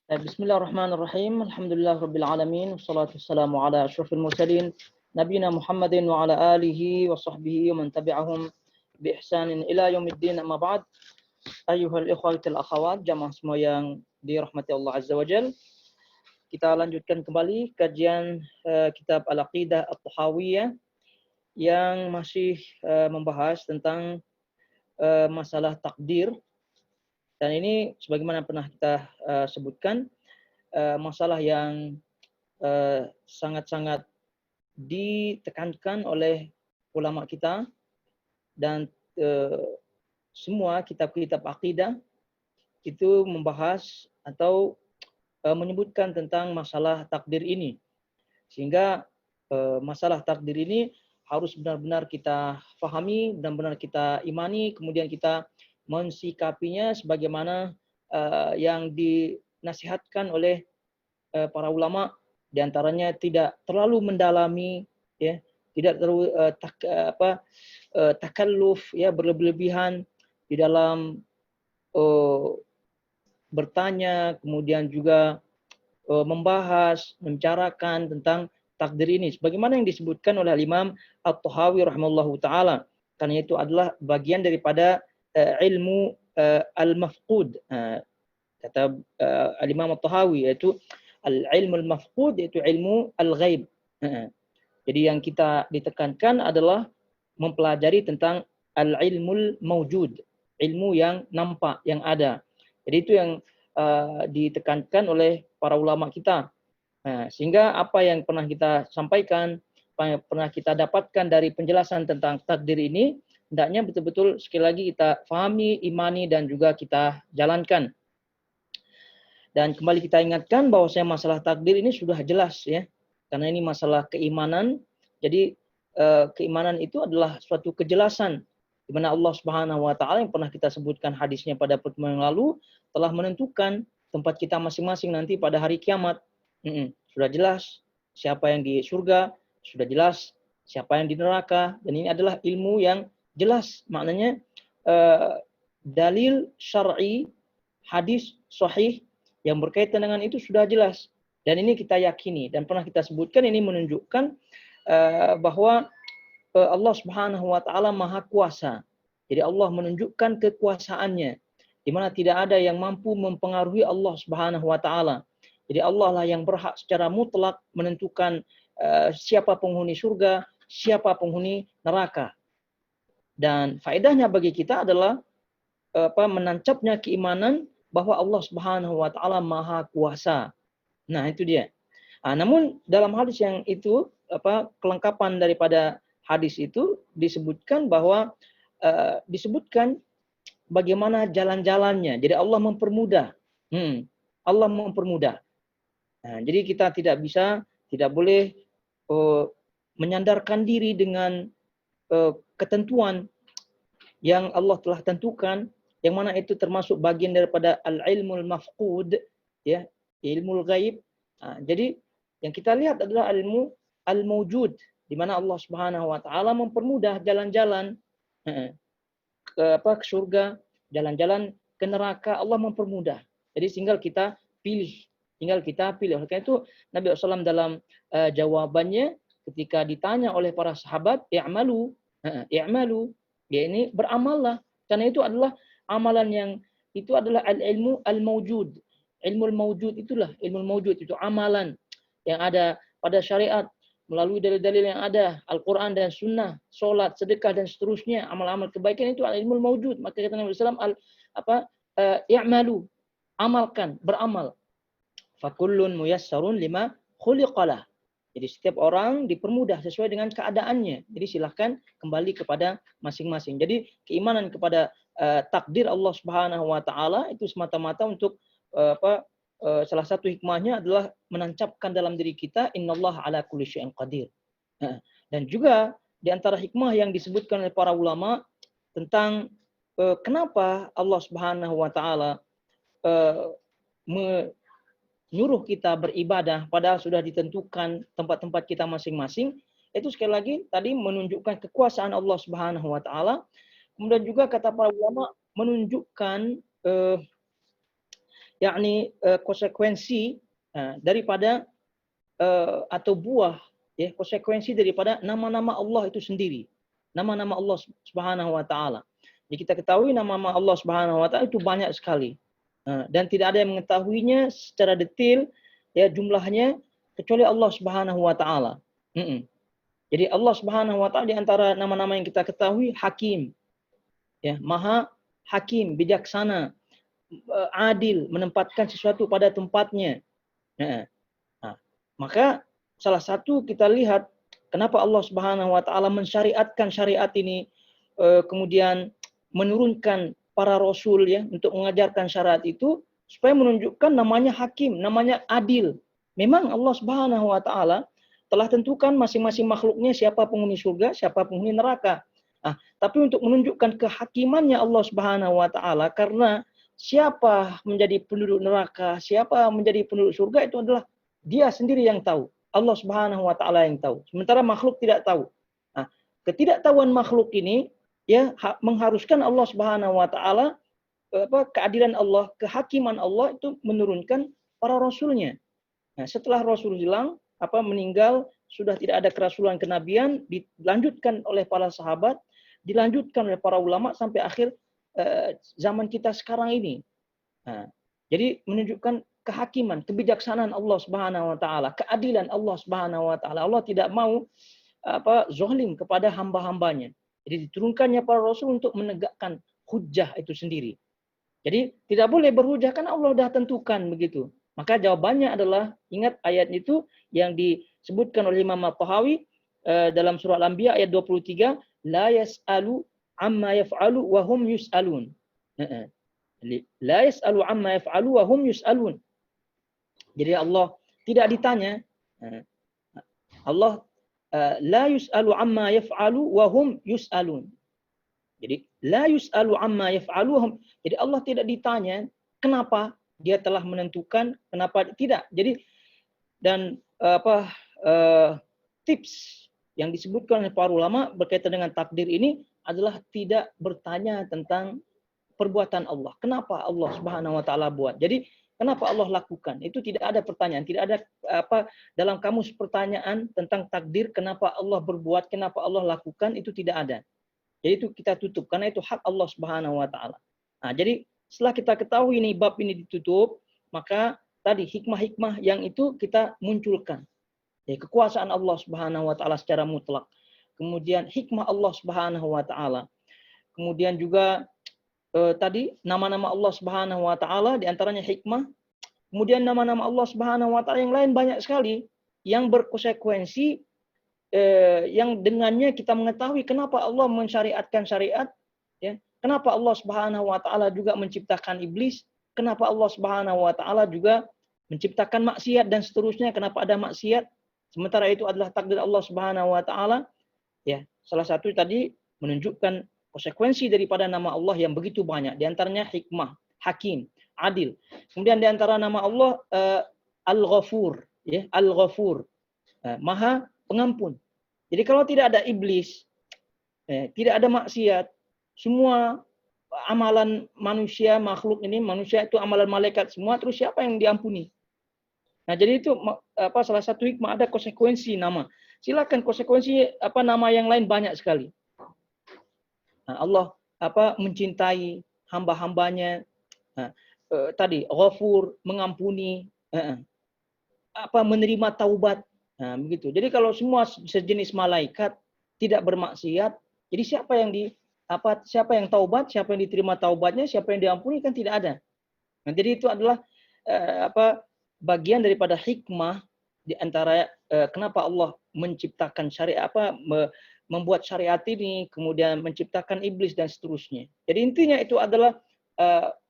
Bismillahirrahmanirrahim. Alhamdulillahirabbil alamin wassalatu wassalamu ala asyrafil mursalin nabiyina Muhammadin wa ala alihi wa sahbihi wa man tabi'ahum bi ihsanin ila yaumiddin. Amma ba'd. Ayyuhal ikhwatul akhawat, jamaah semua yang dirahmati Allah Azza wa Jalla. Kita lanjutkan kembali kajian kitab Al-Aqidah At-Tahawiyah yang masih membahas tentang masalah takdir. Dan ini sebagaimana pernah kita sebutkan, masalah yang sangat-sangat ditekankan oleh ulama kita, dan semua kitab-kitab akidah itu membahas atau menyebutkan tentang masalah takdir ini. Sehingga masalah takdir ini harus benar-benar kita fahami, benar-benar kita imani, kemudian kita mensikapinya sebagaimana yang dinasihatkan oleh para ulama, diantaranya tidak terlalu mendalami, ya, tidak terlalu takalluf, ya, berlebihan di dalam bertanya, kemudian juga membahas, membicarakan tentang takdir ini, sebagaimana yang disebutkan oleh Imam At-Tahawi rahimahullahu taala, karena itu adalah bagian daripada ilmu al-mafqud. Kata Imam At-Tahawi, yaitu al-ilmu al-mafqud, yaitu ilmu al-ghaib. Jadi yang kita ditekankan adalah mempelajari tentang al-ilmul mawjud, ilmu yang nampak, yang ada. Jadi itu yang ditekankan oleh para ulama kita. Sehingga apa yang pernah kita sampaikan, apa yang pernah kita dapatkan dari penjelasan tentang takdir ini, hendaknya betul-betul sekali lagi kita fahami, imani, dan juga kita jalankan. Dan kembali kita ingatkan bahwasanya masalah takdir ini sudah jelas, ya, karena ini masalah keimanan. Jadi keimanan itu adalah suatu kejelasan di mana Allah Subhanahu wa taala, yang pernah kita sebutkan hadisnya pada pertemuan yang lalu, telah menentukan tempat kita masing-masing nanti pada hari kiamat. Sudah jelas siapa yang di surga, sudah jelas siapa yang di neraka, dan ini adalah ilmu yang jelas, maknanya dalil syar'i, hadis sahih yang berkaitan dengan itu sudah jelas, dan ini kita yakini, dan pernah kita sebutkan ini menunjukkan bahwa Allah Subhanahu wa taala Maha Kuasa. Jadi Allah menunjukkan kekuasaannya, di mana tidak ada yang mampu mempengaruhi Allah Subhanahu wa taala. Jadi Allah lah yang berhak secara mutlak menentukan siapa penghuni surga, siapa penghuni neraka. Dan faedahnya bagi kita adalah menancapnya keimanan bahwa Allah Subhanahu wa taala Maha Kuasa. Nah, itu dia. Namun dalam hadis yang itu, kelengkapan daripada hadis itu disebutkan bahwa disebutkan bagaimana jalan-jalannya. Jadi Allah mempermudah. Allah mempermudah. Nah, jadi kita tidak boleh menyandarkan diri dengan ketentuan yang Allah telah tentukan, yang mana itu termasuk bagian daripada al-ilmul mafqud, ya, ilmu ghaib. Jadi yang kita lihat adalah ilmu al-mawjud, di mana Allah Subhanahu wa taala mempermudah jalan-jalan ke surga, jalan-jalan ke neraka, Allah mempermudah. Jadi tinggal kita pilih. Oleh karena itu Nabi SAW dalam jawabannya ketika ditanya oleh para sahabat, i'malu, ya, ini beramallah, karena itu adalah amalan yang itu adalah al-ilmu al-mawjud. Ilmu al-mawjud itulah, ilmu al-mawjud itu amalan yang ada pada syariat melalui dalil-dalil yang ada, Al-Quran dan Sunnah, solat, sedekah, dan seterusnya, amal-amal kebaikan itu al-ilmu al-mawjud. Maka kata Nabi SAW, i'malu, amalkan, beramal. Fakullun muyassarun lima khuliqalah. Jadi setiap orang dipermudah sesuai dengan keadaannya. Jadi silahkan kembali kepada masing-masing. Jadi keimanan kepada takdir Allah Subhanahu wa taala itu semata-mata untuk salah satu hikmahnya adalah menancapkan dalam diri kita innallaha ala kulli syai'in qadir. Dan juga di antara hikmah yang disebutkan oleh para ulama tentang kenapa Allah Subhanahu wa taala menyuruh kita beribadah padahal sudah ditentukan tempat-tempat kita masing-masing, itu sekali lagi tadi menunjukkan kekuasaan Allah Subhanahu wa taala. Kemudian juga kata para ulama menunjukkan yakni konsekuensi daripada atau buah, ya, konsekuensi daripada nama-nama Allah itu sendiri. Nama-nama Allah Subhanahu wa taala. Jadi kita ketahui nama-nama Allah Subhanahu wa taala itu banyak sekali. Dan tidak ada yang mengetahuinya secara detail, ya, jumlahnya kecuali Allah Subhanahu wa taala. Jadi Allah Subhanahu wa taala di antara nama-nama yang kita ketahui Hakim. Ya, Maha Hakim, bijaksana, adil, menempatkan sesuatu pada tempatnya. Maka salah satu kita lihat kenapa Allah Subhanahu wa taala mensyariatkan syariat ini, kemudian menurunkan para rasul, ya, untuk mengajarkan syariat itu supaya menunjukkan namanya Hakim, namanya adil. Memang Allah Subhanahu wa taala telah tentukan masing-masing makhluknya siapa penghuni surga, siapa penghuni neraka. Tapi untuk menunjukkan kehakimannya Allah Subhanahu wa taala, karena siapa menjadi penduduk neraka, siapa menjadi penduduk surga itu adalah Dia sendiri yang tahu. Allah Subhanahu wa taala yang tahu. Sementara makhluk tidak tahu. Ketidaktahuan makhluk ini, ya, mengharuskan Allah Subhanahu wa taala, keadilan Allah, kehakiman Allah itu menurunkan para rasulnya. Setelah Rasul hilang, meninggal, sudah tidak ada kerasulan kenabian, dilanjutkan oleh para sahabat, dilanjutkan oleh para ulama sampai akhir zaman kita sekarang ini. Jadi menunjukkan kehakiman, kebijaksanaan Allah Subhanahu wa taala, keadilan Allah Subhanahu wa taala. Allah tidak mau zalim kepada hamba-hambanya. Jadi diturunkannya para rasul untuk menegakkan hujjah itu sendiri. Jadi tidak boleh berhujjah kan Allah sudah tentukan begitu. Maka jawabannya adalah, ingat ayat itu yang disebutkan oleh Imam At-Tahawi dalam surah Al-Anbiya ayat 23, la yas'alu amma yaf'alu wa hum yus'alun. La yas'alu amma yaf'alu wa hum yus'alun. Jadi Allah tidak ditanya. Allah la yus'alu amma yaf'alu wa hum yus'alun. Jadi la yus'alu amma yaf'alu wa hum. Jadi Allah tidak ditanya kenapa Dia telah menentukan, kenapa tidak. Jadi dan tips yang disebutkan oleh para ulama berkaitan dengan takdir ini adalah tidak bertanya tentang perbuatan Allah. Kenapa Allah Subhanahu wa taala buat? Jadi kenapa Allah lakukan? Itu tidak ada pertanyaan, tidak ada dalam kamus pertanyaan tentang takdir, kenapa Allah berbuat, kenapa Allah lakukan, itu tidak ada. Jadi itu kita tutup karena itu hak Allah Subhanahu wa taala. Jadi setelah kita ketahui ini bab ini ditutup, maka tadi hikmah-hikmah yang itu kita munculkan. Ya, kekuasaan Allah Subhanahu wa taala secara mutlak. Kemudian hikmah Allah Subhanahu wa taala. Kemudian juga tadi nama-nama Allah Subhanahu wa taala, di antaranya hikmah. Kemudian nama-nama Allah Subhanahu wa taala yang lain banyak sekali yang berkonsekuensi, yang dengannya kita mengetahui kenapa Allah mensyariatkan syariat, ya. Kenapa Allah Subhanahu wa taala juga menciptakan iblis, kenapa Allah Subhanahu wa taala juga menciptakan maksiat dan seterusnya, kenapa ada maksiat, sementara itu adalah takdir Allah Subhanahu wa taala. Ya, salah satu tadi menunjukkan konsekuensi daripada nama Allah yang begitu banyak. Di antaranya hikmah, hakim, adil. Kemudian di antara nama Allah Al-Ghafur, ya, Al-Ghafur, Maha Pengampun. Jadi kalau tidak ada iblis, tidak ada maksiat, semua amalan manusia, makhluk ini, manusia itu amalan malaikat semua, terus siapa yang diampuni? Jadi itu salah satu hikmah, ada konsekuensi nama. Silakan konsekuensi nama yang lain banyak sekali. Allah mencintai hamba-hambanya, tadi Ghafur, mengampuni, menerima taubat, begitu. Jadi kalau semua sejenis malaikat tidak bermaksiat, jadi siapa yang taubat, siapa yang diterima taubatnya, siapa yang diampuni, kan tidak ada. Jadi itu adalah bagian daripada hikmah di antara kenapa Allah menciptakan syariat, membuat syariat ini, kemudian menciptakan iblis dan seterusnya. Jadi intinya itu adalah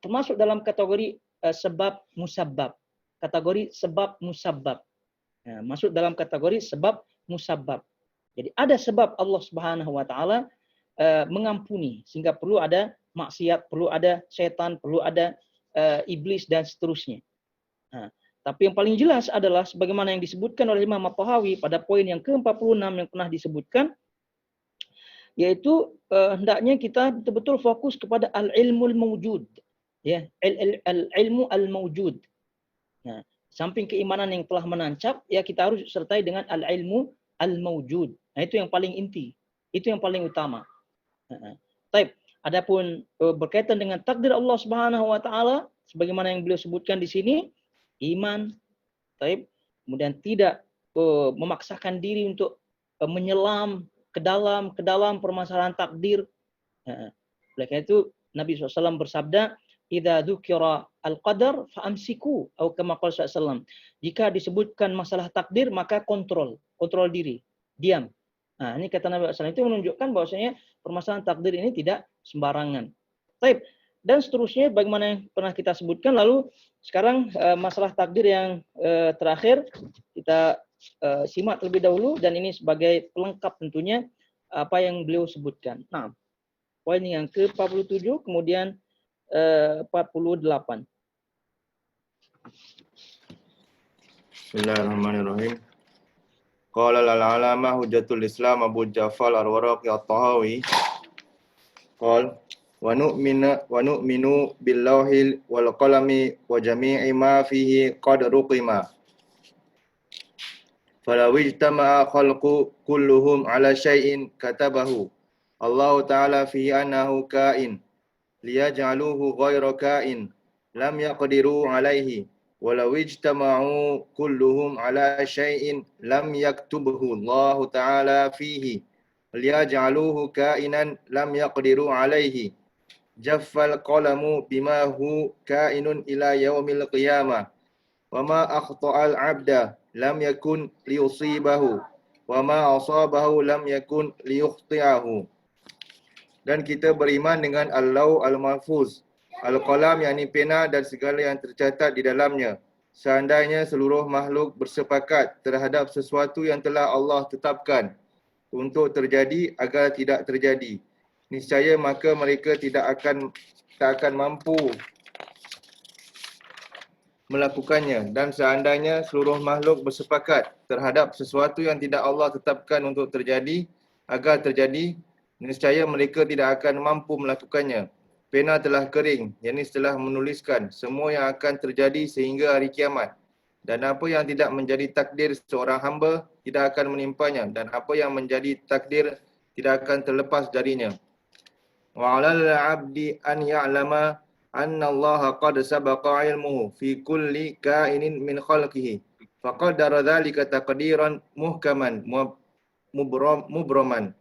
termasuk dalam kategori sebab musabbab. Kategori sebab musabbab. Masuk dalam kategori sebab musabbab. Jadi ada sebab Allah Subhanahu wa taala mengampuni, sehingga perlu ada maksiat, perlu ada setan, perlu ada iblis dan seterusnya. Tapi yang paling jelas adalah sebagaimana yang disebutkan oleh Imam At-Tahawi pada poin yang ke-46 yang pernah disebutkan, yaitu hendaknya kita betul-betul fokus kepada al-ilmul mawjud, Ya, al-ilmu al-mawjud. Nah, samping keimanan yang telah menancap, ya kita harus sertai dengan al-ilmu al-mawjud. Nah, itu yang paling inti. Itu yang paling utama. Taib. Adapun berkaitan dengan takdir Allah Subhanahu wa taala sebagaimana yang beliau sebutkan di sini, iman, taib, kemudian tidak memaksakan diri untuk menyelam ke dalam permasalahan takdir. Oleh karena itu Nabi SAW bersabda, "Idza dzukira al-qadar fa'amsiku," atau kama qala SAW. Jika disebutkan masalah takdir maka kontrol diri, diam. Nah, ini kata Nabi SAW itu menunjukkan bahwasanya permasalahan takdir ini tidak sembarangan. Baik. Dan seterusnya bagaimana yang pernah kita sebutkan. Lalu sekarang masalah takdir yang terakhir kita simak terlebih dahulu, dan ini sebagai pelengkap tentunya apa yang beliau sebutkan. Nah, poin yang ke-47 kemudian 48. Bismillahirrahmanirrahim. Qala al-alama hujjatul Islam Abu Ja'far al-Waraqi at-Tahawi. Qala wa nu'minu bil lawhil wal qalami wa jami'i ma fihi qad ruqima. Falaw ijtama'a khalqu kulluhum ala syai'in katabahu Allah Ta'ala fi annahu ka'in liyaj'aluhu ghayra ka'in lam yaqdiru alaihi walau ijtama'u kulluhum ala syai'in lam yaktubhu Allah Ta'ala fihi liyaj'aluhu ka'inan lam yaqdiru alaihi jaffal qalamu bima hu ka'inun ila yaumil qiyamah wa ma akhta'al 'abda lam yakun liyusibahu wa ma asabahu lam yakun liyukhti'ahu. Dan kita beriman dengan Al-Law Al-Mahfuz, Al-Qalam yakni pena dan segala yang tercatat di dalamnya. Seandainya seluruh makhluk bersepakat terhadap sesuatu yang telah Allah tetapkan untuk terjadi agar tidak terjadi, niscaya maka mereka tak akan mampu melakukannya. Dan seandainya seluruh makhluk bersepakat terhadap sesuatu yang tidak Allah tetapkan untuk terjadi agar terjadi, niscaya mereka tidak akan mampu melakukannya. Pena telah kering, yakni setelah menuliskan semua yang akan terjadi sehingga hari kiamat. Dan apa yang tidak menjadi takdir seorang hamba tidak akan menimpanya, dan apa yang menjadi takdir tidak akan terlepas darinya. Wa 'alal 'abdi an ya'lama anna Allah qad sabaqa 'ilmuhu fi kulli ka'inin min khalqihi faqaddara dhalika taqdiran muhkaman mubraman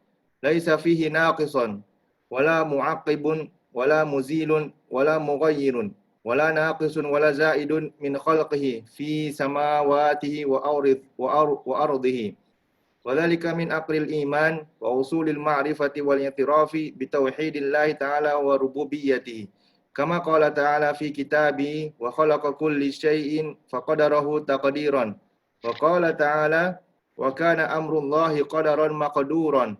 laisa fihi naqisan wala mu'aqibun wala muzilun wala mughayyirun wala naqisun wala zaidun min khalqihi fi samawatihi wa ardihi. Wadhalika min aqlil iman wa usulil ma'rifati wal i'tirafi bi tauhidillahi ta'ala wa rububiyyatihi. Kama qala ta'ala fi kitabi wa khalaqa kulli syai'in faqadarahu taqdiran. Wa qala ta'ala wa kana amrullahi qadaran maqduran.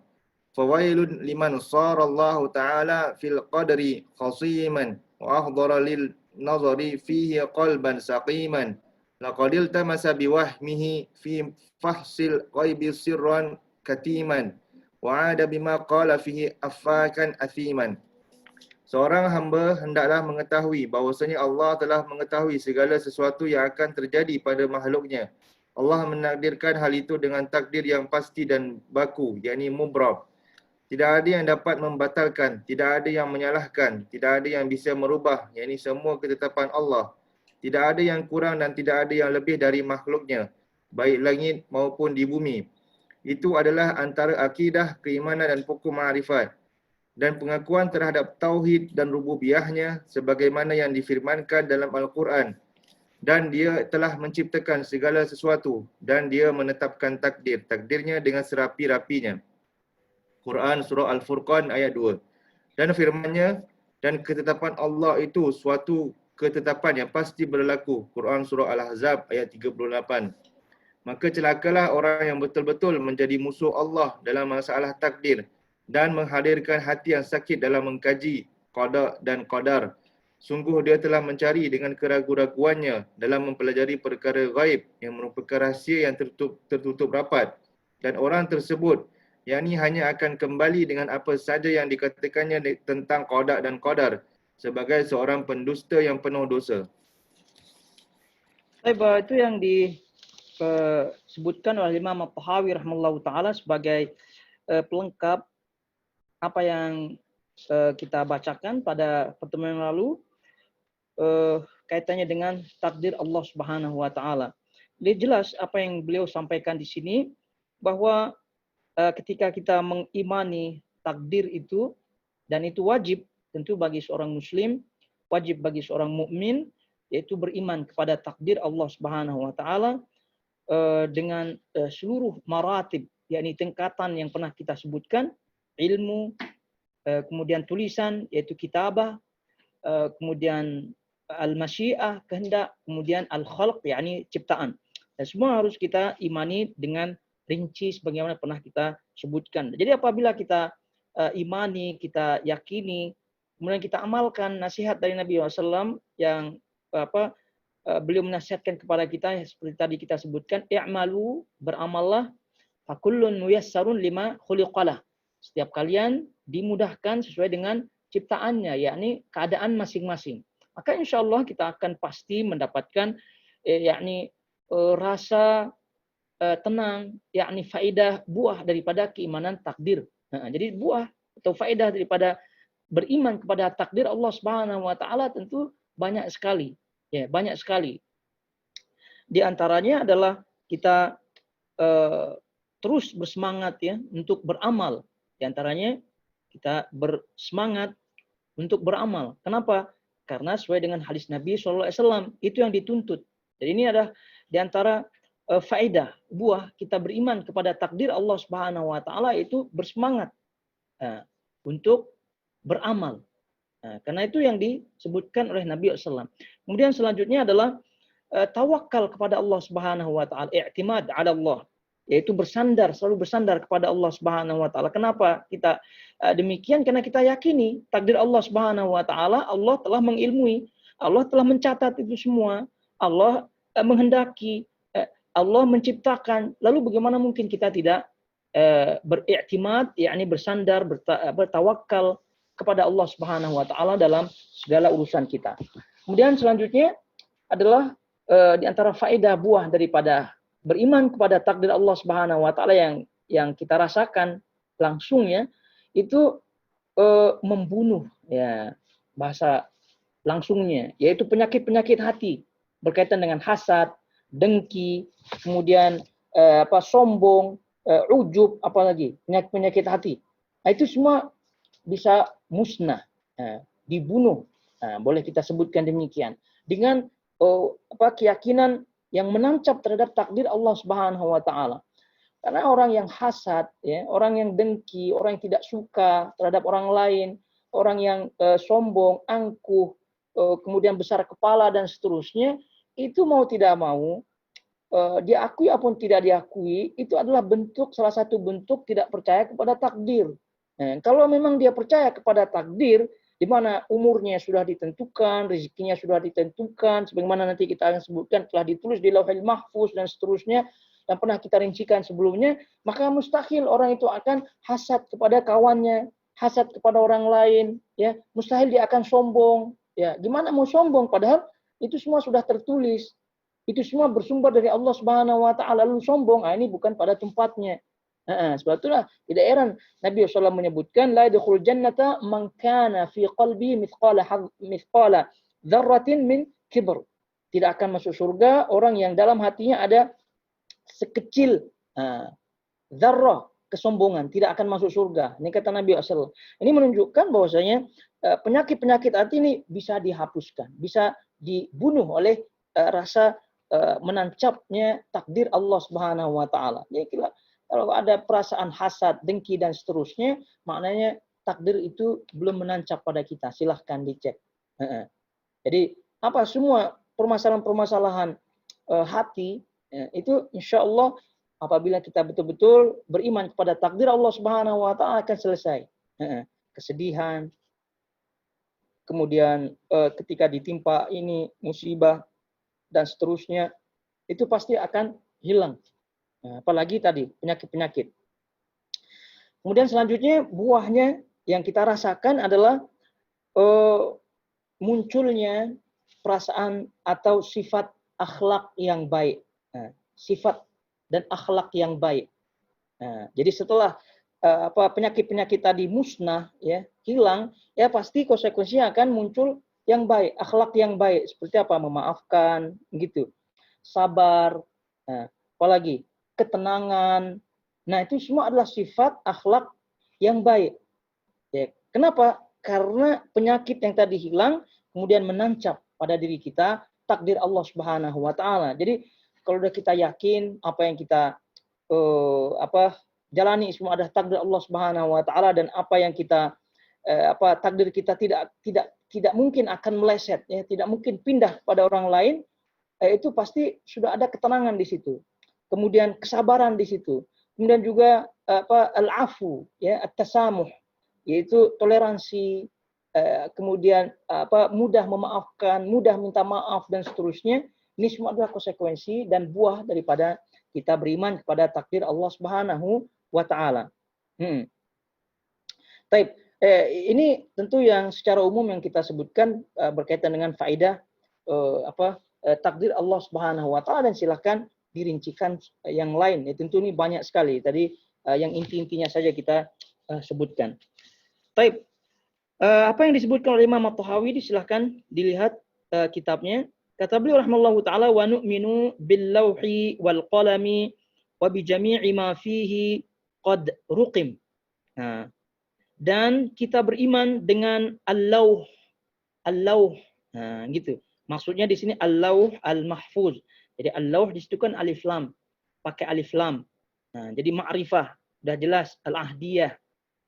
Fawailun liman sara Allah ta'ala fil qadri khasiman wa ahdara lil nazari fihi qalban saqiman. Laqadil tamasa biwahmihi fi fahsil ghaibi sirran katiman wa ada bima qala fihi afakan athiman. Seorang hamba hendaklah mengetahui bahawasanya Allah telah mengetahui segala sesuatu yang akan terjadi pada makhluknya. Allah menakdirkan hal itu dengan takdir yang pasti dan baku, yakni mubrab. Tidak ada yang dapat membatalkan, tidak ada yang menyalahkan, tidak ada yang bisa merubah, yakni semua ketetapan Allah. Tidak ada yang kurang dan tidak ada yang lebih dari makhluknya, baik langit maupun di bumi. Itu adalah antara akidah, keimanan dan pokok ma'rifat. Dan pengakuan terhadap tauhid dan rububiyahnya sebagaimana yang difirmankan dalam Al-Quran. Dan dia telah menciptakan segala sesuatu dan dia menetapkan takdirnya dengan serapi-rapinya. Quran Surah Al-Furqan ayat 2. Dan firman-Nya, dan ketetapan Allah itu suatu ketetapan yang pasti berlaku. Quran Surah Al-Ahzab ayat 38. Maka celakalah orang yang betul-betul menjadi musuh Allah dalam masalah takdir dan menghadirkan hati yang sakit dalam mengkaji qada dan qadar. Sungguh dia telah mencari dengan keraguan-raguannya dalam mempelajari perkara gaib yang merupakan rahsia yang tertutup rapat. Dan orang tersebut yakni hanya akan kembali dengan apa saja yang dikatakannya tentang qada dan qadar. sebagai seorang pendusta yang penuh dosa. Itu yang disebutkan oleh Imam At-Tahawi rahimahullahu taala sebagai pelengkap apa yang kita bacakan pada pertemuan yang lalu, kaitannya dengan takdir Allah Subhanahu wa taala. Jadi jelas apa yang beliau sampaikan di sini, bahwa ketika kita mengimani takdir itu, dan itu wajib tentu bagi seorang muslim, wajib bagi seorang mukmin, yaitu beriman kepada takdir Allah Subhanahu wa taala dengan seluruh maratib, yakni tingkatan yang pernah kita sebutkan, ilmu, kemudian tulisan yaitu kitabah, kemudian al-masyiah kehendak, kemudian al-khalq yakni ciptaan. Dan semua harus kita imani dengan rinci sebagaimana pernah kita sebutkan. Jadi apabila kita imani, kita yakini, kemudian kita amalkan nasihat dari Nabi SAW yang beliau menasihatkan kepada kita seperti tadi kita sebutkan, i'malu, beramallah, fakullun muyassarun lima khuliqalah. Setiap kalian dimudahkan sesuai dengan ciptaannya, yakni keadaan masing-masing. Maka insya Allah kita akan pasti mendapatkan yakni rasa tenang, yakni faedah buah daripada keimanan takdir. Jadi buah atau faedah daripada beriman kepada takdir Allah Subhanahu wa taala tentu banyak sekali. Ya, banyak sekali. Di antaranya adalah kita terus bersemangat ya untuk beramal. Di antaranya kita bersemangat untuk beramal. Kenapa? Karena sesuai dengan hadis Nabi SAW, itu yang dituntut. Jadi ini adalah di antara faedah buah kita beriman kepada takdir Allah Subhanahu wa taala, itu bersemangat untuk beramal. Karena itu yang disebutkan oleh Nabi SAW. Kemudian selanjutnya adalah tawakal kepada Allah Subhanahu wa taala, i'timad 'ala Allah, yaitu bersandar, selalu bersandar kepada Allah Subhanahu wa taala. Kenapa kita demikian? Karena kita yakini takdir Allah Subhanahu wa taala, Allah telah mengilmui, Allah telah mencatat itu semua, Allah menghendaki, Allah menciptakan. Lalu bagaimana mungkin kita tidak beriktimad, yakni bersandar, bertawakal kepada Allah Subhanahu wa taala dalam segala urusan kita. Kemudian selanjutnya adalah di antara faedah buah daripada beriman kepada takdir Allah Subhanahu wa taala yang kita rasakan langsung ya, itu membunuh ya, bahasa langsungnya, yaitu penyakit-penyakit hati berkaitan dengan hasad, dengki, kemudian sombong, ujub, apalagi penyakit-penyakit hati. Nah, itu semua bisa musnah, dibunuh. Boleh kita sebutkan demikian. Dengan keyakinan yang menancap terhadap takdir Allah Subhanahu wa taala. Karena orang yang hasad, ya, orang yang dengki, orang yang tidak suka terhadap orang lain, orang yang sombong, angkuh, kemudian besar kepala dan seterusnya, itu mau tidak mau diakui ataupun tidak diakui, itu adalah salah satu bentuk tidak percaya kepada takdir. Nah, kalau memang dia percaya kepada takdir, di mana umurnya sudah ditentukan, rezekinya sudah ditentukan, sebagaimana nanti kita akan sebutkan telah ditulis di Lauhul Mahfuz dan seterusnya, yang pernah kita rincikan sebelumnya, maka mustahil orang itu akan hasad kepada kawannya, hasad kepada orang lain, ya, mustahil dia akan sombong, ya. Gimana mau sombong padahal itu semua sudah tertulis. Itu semua bersumber dari Allah Subhanahu wa taala, lalu sombong, ini bukan pada tempatnya. Sebab itulah tidak heran Nabi SAW menyebutkan la yadkhulul jannata man kana fi qalbi mithqala dzarratin min kibr. Tidak akan masuk surga orang yang dalam hatinya ada sekecil dzarrah kesombongan, tidak akan masuk surga. Ini kata Nabi SAW. Ini menunjukkan bahwasanya penyakit-penyakit hati ini bisa dihapuskan, bisa dibunuh oleh rasa menancapnya takdir Allah Subhanahu wa taala. Jadi kalau ada perasaan hasad, dengki dan seterusnya, maknanya takdir itu belum menancap pada kita. Silahkan dicek. Jadi semua permasalahan-permasalahan hati itu insya Allah apabila kita betul-betul beriman kepada takdir Allah Subhanahu wa taala akan selesai. Kesedihan, kemudian ketika ditimpa ini musibah dan seterusnya, itu pasti akan hilang. Apalagi tadi penyakit-penyakit. Kemudian selanjutnya buahnya yang kita rasakan adalah munculnya perasaan atau sifat akhlak yang baik. Sifat dan akhlak yang baik. Jadi setelah penyakit-penyakit tadi musnah, ya, hilang, ya pasti konsekuensinya akan muncul yang baik, akhlak yang baik. Seperti apa? Memaafkan, gitu. Sabar, apalagi ketenangan. Nah, itu semua adalah sifat akhlak yang baik. Ya, kenapa? Karena penyakit yang tadi hilang kemudian menancap pada diri kita takdir Allah Subhanahu wa taala. Jadi kalau udah kita yakin apa yang kita jalani semua adalah takdir Allah Subhanahu wa taala, dan apa yang kita takdir kita tidak mungkin akan meleset, ya, tidak mungkin pindah pada orang lain, itu pasti sudah ada ketenangan di situ. Kemudian kesabaran di situ. Kemudian juga al-afu, ya, at-tasamuh, yaitu toleransi, kemudian mudah memaafkan, mudah minta maaf dan seterusnya. Ini semua adalah konsekuensi dan buah daripada kita beriman kepada takdir Allah Subhanahu wa taala. Baik, ini tentu yang secara umum yang kita sebutkan berkaitan dengan faedah takdir Allah Subhanahu wa taala, dan silakan dirincikan yang lain. Ya, tentu ini banyak sekali. Tadi yang inti-intinya saja kita sebutkan. Baik, apa yang disebutkan oleh Imam At-Tahawi, silahkan dilihat kitabnya. Kata beliau rahimahullahu taala, wa nu'minu bil lauhi wal qalami wa bi jami'i ma fihi qad ruqim. Nah, dan kita beriman dengan al-lauh. Al-lauh. Nah, gitu. Maksudnya di sini al-lauh al-mahfuz. Jadi al-lauh di situ kan alif lam, pakai alif lam. Nah, jadi ma'rifah, sudah jelas, al-ahdiyah.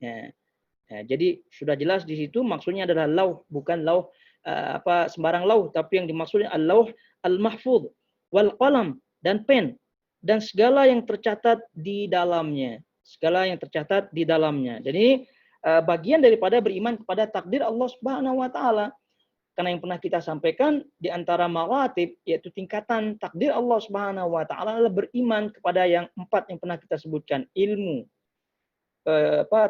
Ya. Ya, jadi sudah jelas di situ maksudnya adalah lauh, bukan lauh sembarang lauh, tapi yang dimaksudnya al-lauh al-mahfuz wal qalam, dan pen, dan segala yang tercatat di dalamnya. Segala yang tercatat di dalamnya. Jadi bagian daripada beriman kepada takdir Allah Subhanahu wa taala. Karena yang pernah kita sampaikan di antara maratib, yaitu tingkatan takdir Allah Subhanahu wa taala, adalah beriman kepada yang 4 yang pernah kita sebutkan. Ilmu,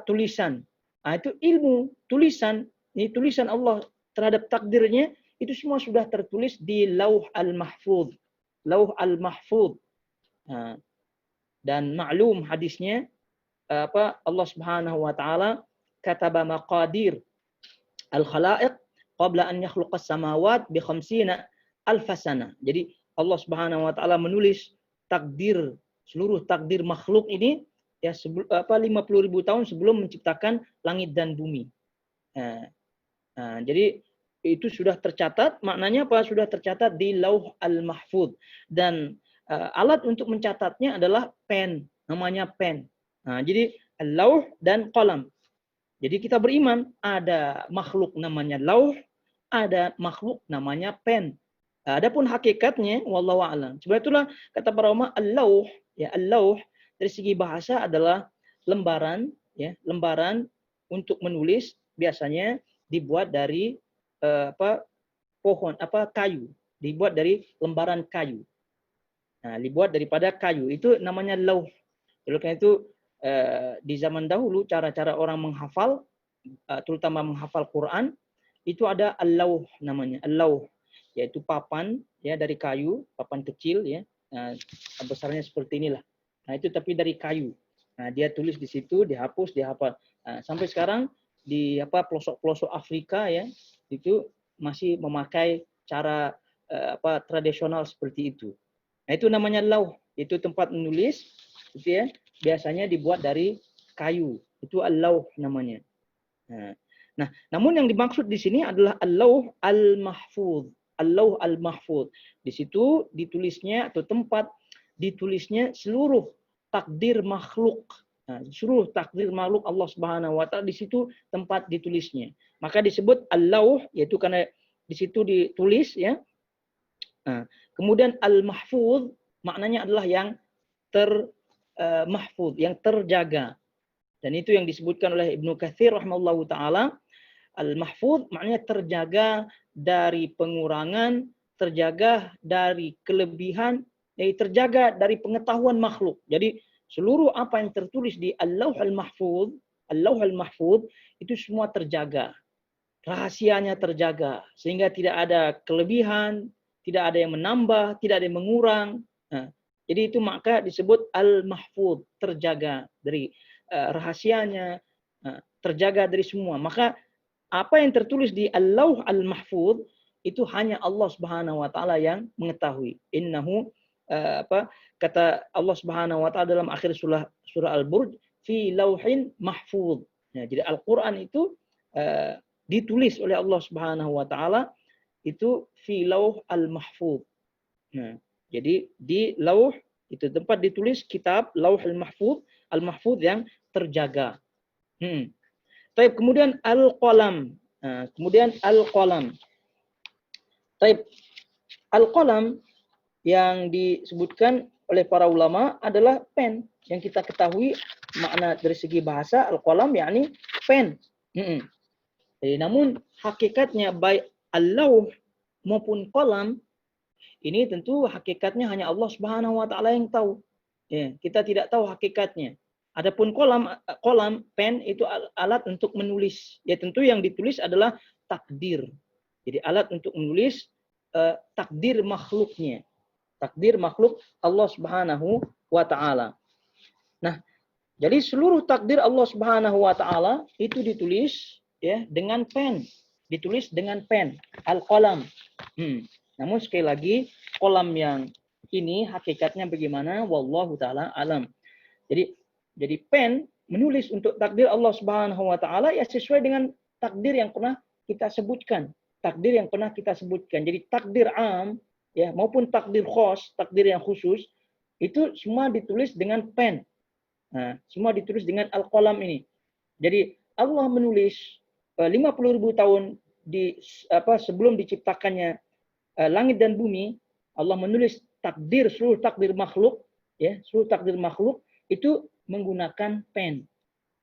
tulisan. Nah, itu ilmu, tulisan, ini tulisan Allah terhadap takdirnya, itu semua sudah tertulis di Lauh al-Mahfuz. Lauh al-Mahfuz. Nah, dan maklum hadisnya, Allah Subhanahu wa taala kataba maqadir al-khalaiq qabla an yakhluqas samawat bi 50 alf sana. Jadi Allah Subhanahu wa taala menulis takdir, seluruh takdir makhluk ini, ya, 50.000 tahun sebelum menciptakan langit dan bumi. Jadi itu sudah tercatat, maknanya apa? Sudah tercatat di Lauh al-Mahfuz. Dan alat untuk mencatatnya adalah pen, namanya pen. Jadi lauh dan qalam. Jadi kita beriman ada makhluk namanya lauh, ada makhluk namanya pen. Adapun hakikatnya wallahu a'lam. Sebab itulah kata para ulama al-lauh, ya, al-lauh dari segi bahasa adalah lembaran, ya, lembaran untuk menulis, biasanya dibuat dari kayu, dibuat dari lembaran kayu. Nah, dibuat daripada kayu, itu namanya lauh. Oleh karena itu di zaman dahulu cara-cara orang menghafal, terutama menghafal Quran, itu ada al-lauh namanya, al-lauh, yaitu papan, ya, dari kayu, papan kecil, ya, besarnya seperti inilah. Nah, itu tapi dari kayu. Nah, dia tulis di situ, dihapus, dihafal. Nah, sampai sekarang di pelosok-pelosok Afrika, ya, itu masih memakai cara tradisional seperti itu. Nah, itu namanya lauh, itu tempat menulis, gitu ya. Biasanya dibuat dari kayu. Itu al-lauh namanya. Nah, namun yang dimaksud di sini adalah al-lauh al-mahfuz. Al-lauh al-mahfuz. Di situ ditulisnya atau tempat ditulisnya seluruh takdir makhluk. Nah, seluruh takdir makhluk Allah Subhanahu wa taala, di situ tempat ditulisnya. Maka disebut al-lauh, yaitu karena di situ ditulis, ya. Nah, kemudian al-mahfuz maknanya adalah yang mahfuz, yang terjaga. Dan itu yang disebutkan oleh Ibnu Katsir rahimahullahu taala, al-mahfuz maknanya terjaga dari pengurangan, terjaga dari kelebihan, terjaga dari pengetahuan makhluk. Jadi seluruh apa yang tertulis di al-lauh al-mahfuz, al-lauh al-mahfuz itu semua terjaga. rahasianya terjaga sehingga tidak ada kelebihan, tidak ada yang menambah, tidak ada yang mengurang. Nah, jadi itu maka disebut al-mahfuz, terjaga dari rahasianya, terjaga dari semua. Maka apa yang tertulis di al-lauh al-mahfuz itu hanya Allah Subhanahu wa taala yang mengetahui. Innahu kata Allah Subhanahu wa taala dalam akhir surah Al-Burj, fi lauhin mahfuz. Nah, jadi Al-Qur'an itu ditulis oleh Allah Subhanahu wa taala itu fi lauh al-mahfuz. Nah, jadi di lauh itu tempat ditulis kitab lauh al-mahfuz yang terjaga. Taib, kemudian al-qalam. Nah, kemudian al-qalam. Taib, al-qalam yang disebutkan oleh para ulama adalah pen. Yang kita ketahui makna dari segi bahasa al-qalam yakni pen. Jadi, namun hakikatnya baik al-lauh maupun qalam ini tentu hakikatnya hanya Allah Subhanahu wa taala yang tahu. Ya, kita tidak tahu hakikatnya. Adapun qalam pen itu alat untuk menulis. Ya, tentu yang ditulis adalah takdir. Jadi alat untuk menulis takdir makhluknya. Takdir makhluk Allah Subhanahu wa taala. Nah, jadi seluruh takdir Allah Subhanahu wa taala itu ditulis ya dengan pen. Ditulis dengan pen, al-qalam. Namun sekali lagi, qalam yang ini hakikatnya bagaimana? Wallahu taala alam. Jadi pen menulis untuk takdir Allah Subhanahu wa taala ya sesuai dengan takdir yang pernah kita sebutkan. Takdir yang pernah kita sebutkan. Jadi takdir am ya maupun takdir khos, takdir yang khusus itu semua ditulis dengan pen. Nah, semua ditulis dengan al-qalam ini. Jadi Allah menulis 50.000 tahun sebelum diciptakannya langit dan bumi, Allah menulis seluruh takdir makhluk, ya, seluruh takdir makhluk itu menggunakan pen.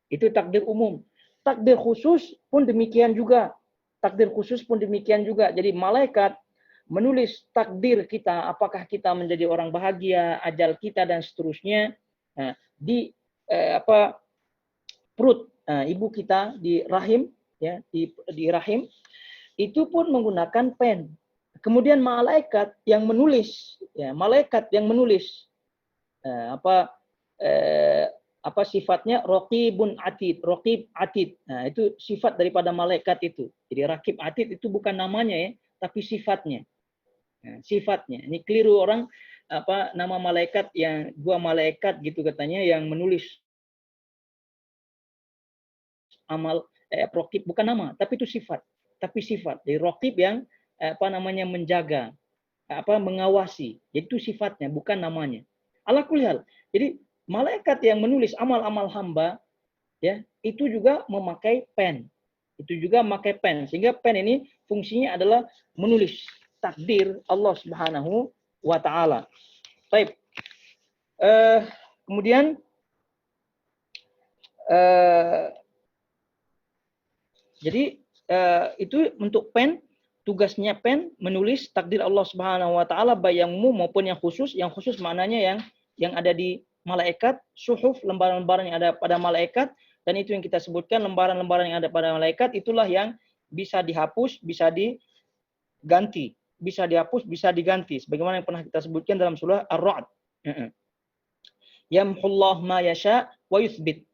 Itu takdir umum. Takdir khusus pun demikian juga. Takdir khusus pun demikian juga. Jadi malaikat menulis takdir kita, apakah kita menjadi orang bahagia, ajal kita dan seterusnya di perut ibu kita di rahim, ya, di rahim itu pun menggunakan pen. Kemudian malaikat yang menulis, ya, malaikat yang menulis sifatnya raqibun atid, raqib atid. Nah, itu sifat daripada malaikat itu. Jadi raqib atid itu bukan namanya ya, tapi sifatnya. Nah, sifatnya. Ini keliru orang nama malaikat yang dua malaikat gitu katanya yang menulis amal raqib bukan nama, tapi itu sifat. Tapi sifat. Jadi raqib yang menjaga, mengawasi. Jadi itu sifatnya, bukan namanya. Ala kulli hal. Jadi malaikat yang menulis amal-amal hamba ya, itu juga memakai pen. Itu juga memakai pen. Sehingga pen ini fungsinya adalah menulis takdir Allah Subhanahu wa taala. Baik. Kemudian jadi itu untuk pen. Tugasnya pen menulis takdir Allah Subhanahu wa taala baik yang umum maupun yang khusus. Yang khusus maknanya yang ada di malaikat, suhuf, lembaran-lembaran yang ada pada malaikat, dan itu yang kita sebutkan lembaran-lembaran yang ada pada malaikat itulah yang bisa dihapus, bisa diganti, bisa dihapus, bisa diganti sebagaimana yang pernah kita sebutkan dalam surah Ar-Ra'd. Yamhullahu ma yasha wa yuthbit.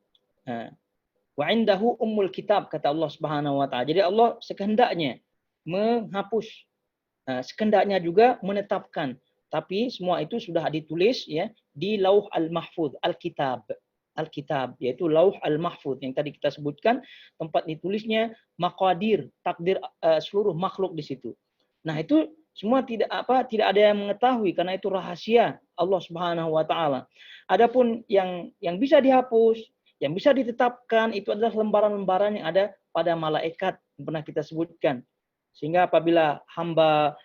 Wa indahu ummul kitab kata Allah Subhanahu wa taala. Jadi Allah sekehendaknya menghapus, sekehendaknya juga menetapkan, tapi semua itu sudah ditulis ya di lauh al-mahfuz, al-kitab, yaitu lauh al-mahfuz yang tadi kita sebutkan, tempat ditulisnya maqadir, takdir seluruh makhluk di situ. Nah, itu semua tidak ada yang mengetahui karena itu rahasia Allah Subhanahu wa taala. Adapun yang bisa dihapus, yang bisa ditetapkan itu adalah lembaran-lembaran yang ada pada malaikat yang pernah kita sebutkan. Sehingga apabila hamba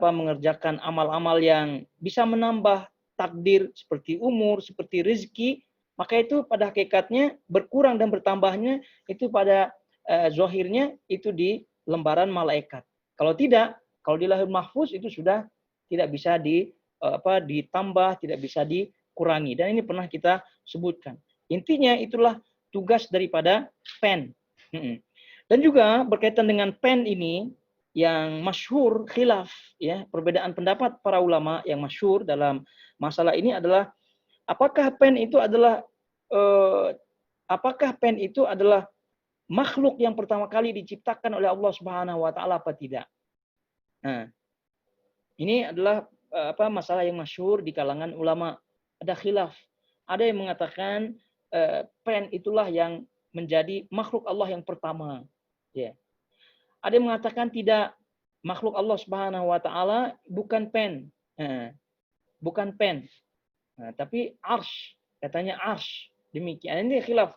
mengerjakan amal-amal yang bisa menambah takdir seperti umur, seperti rezeki, maka itu pada hakikatnya berkurang dan bertambahnya itu pada zahirnya itu di lembaran malaikat. Kalau tidak, kalau di lauhul mahfuz itu sudah tidak bisa ditambah, tidak bisa dikurangi. Dan ini pernah kita sebutkan. Intinya itulah tugas daripada pen. Dan juga berkaitan dengan pen ini yang masyhur khilaf, ya, perbedaan pendapat para ulama yang masyhur dalam masalah ini adalah apakah pen itu adalah eh, apakah pen itu adalah makhluk yang pertama kali diciptakan oleh Allah Subhanahu wa taala apa tidak. Nah, ini adalah masalah yang masyhur di kalangan ulama. Ada khilaf. Ada yang mengatakan pen itulah yang menjadi makhluk Allah yang pertama. Ya. Ada yang mengatakan tidak, makhluk Allah Subhanahu wa taala bukan pen. Bukan pen. Tapi arsy, katanya arsy. Demikian. Ini khilaf.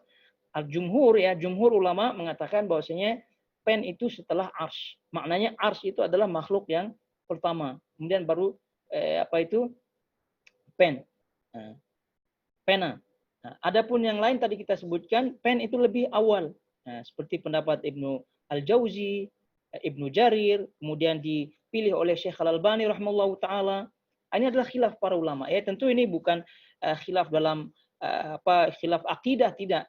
Al-jumhur, ya, jumhur ulama mengatakan bahwasanya pen itu setelah arsy. Maknanya arsy itu adalah makhluk yang pertama. Kemudian baru pen. Pena. Adapun yang lain tadi kita sebutkan, pen itu lebih awal. Seperti pendapat Ibnu Al-Jauzi, Ibnu Jarir, kemudian dipilih oleh Syekh Al-Albani rahimahullahu taala. Ini adalah khilaf para ulama. Ya, tentu ini bukan khilaf dalam khilaf akidah, tidak.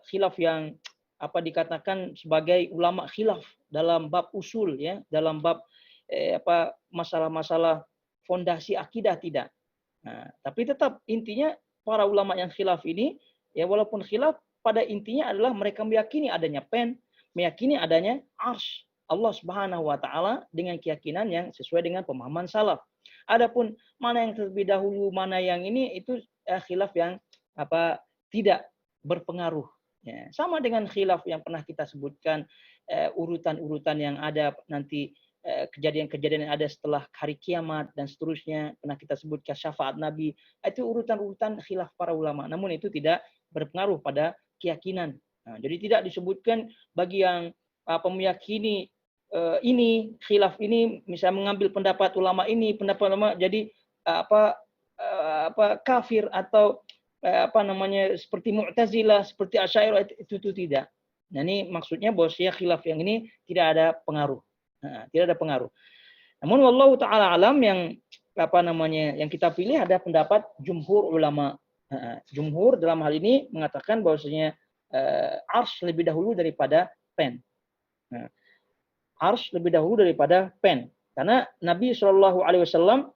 Khilaf yang dikatakan sebagai ulama khilaf dalam bab usul, ya, dalam bab masalah-masalah fondasi akidah, tidak. Tapi tetap intinya para ulama yang khilaf ini, ya, walaupun khilaf, pada intinya adalah mereka meyakini adanya pen, meyakini adanya arsy Allah Subhanahu wa taala dengan keyakinan yang sesuai dengan pemahaman salaf. Adapun mana yang terlebih dahulu, mana yang ini, itu khilaf yang tidak berpengaruh. Ya, sama dengan khilaf yang pernah kita sebutkan, urutan-urutan yang ada nanti, kejadian-kejadian yang ada setelah hari kiamat dan seterusnya, pernah kita sebutkan syafaat Nabi, itu urutan-urutan khilaf para ulama. Namun itu tidak berpengaruh pada keyakinan. Jadi tidak disebutkan bagi yang meyakini ini khilaf ini, misalnya mengambil pendapat ulama ini, pendapat ulama jadi kafir atau seperti Mu'tazilah, seperti Asy'ariyah, itu tidak. Nah, ini maksudnya bahwasanya khilaf yang ini tidak ada pengaruh. Tidak ada pengaruh. Namun wallahu taala alam, yang yang kita pilih ada pendapat jumhur ulama. Jumhur dalam hal ini mengatakan bahwasanya arsy lebih dahulu daripada pen. Arsy lebih dahulu daripada pen. Karena Nabi SAW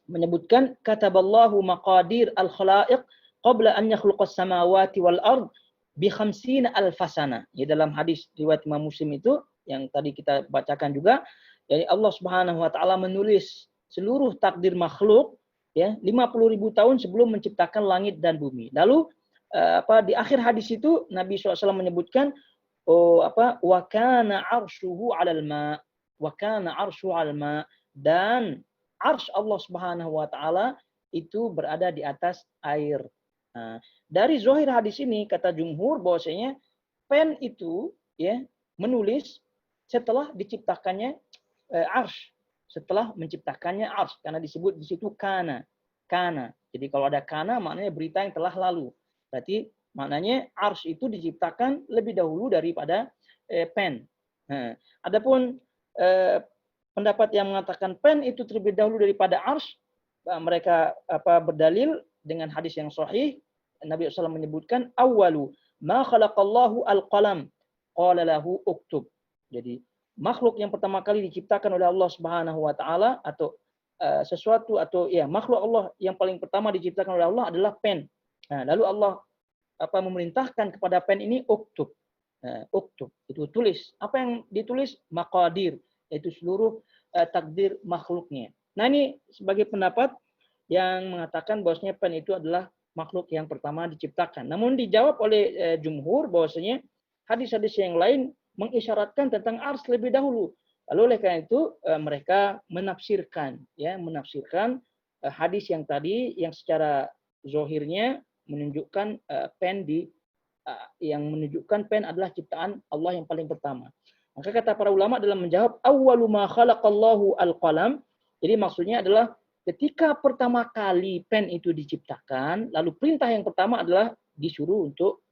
menyebutkan kataballahu maqadir al-khalaiq qabla an yakhluqas samawati wal ard bi 50 alfasana. Ya, dalam hadis riwayat Imam Muslim itu yang tadi kita bacakan juga, jadi Allah Subhanahu wa taala menulis seluruh takdir makhluk, ya, 50.000 tahun sebelum menciptakan langit dan bumi. Lalu di akhir hadis itu Nabi SAW menyebutkan wa kana arshuhu 'alal ma, wa kana arshuhu 'alal ma, dan arsy Allah Subhanahu wa taala itu berada di atas air. Dari zahir hadis ini kata jumhur bahwasanya pen itu, ya, menulis setelah diciptakannya arsy, setelah menciptakannya arsy, karena disebut di situ kana. Jadi kalau ada kana maknanya berita yang telah lalu. Berarti maknanya arsy itu diciptakan lebih dahulu daripada pen. Adapun pendapat yang mengatakan pen itu terlebih dahulu daripada arsy, mereka berdalil dengan hadis yang sahih. Nabi SAW menyebutkan awwalu ma khalaqallahu al-qalam qala lahu uktub. Jadi makhluk yang pertama kali diciptakan oleh Allah Subhanahu wa taala, atau sesuatu, atau ya, makhluk Allah yang paling pertama diciptakan oleh Allah adalah pen. Lalu Allah memerintahkan kepada pen ini uktub. Uktub itu tulis. Apa yang ditulis? Maqadir, yaitu seluruh takdir makhluknya. Nah, ini sebagai pendapat yang mengatakan bahwasanya pen itu adalah makhluk yang pertama diciptakan. Namun dijawab oleh jumhur bahwasanya hadis-hadis yang lain mengisyaratkan tentang arsy lebih dahulu. Lalu oleh karena itu mereka menafsirkan hadis yang tadi, yang secara zahirnya menunjukkan yang menunjukkan pen adalah ciptaan Allah yang paling pertama. Maka kata para ulama dalam menjawab awwalu ma khalaqallahu al-qalam, jadi maksudnya adalah ketika pertama kali pen itu diciptakan, lalu perintah yang pertama adalah disuruh untuk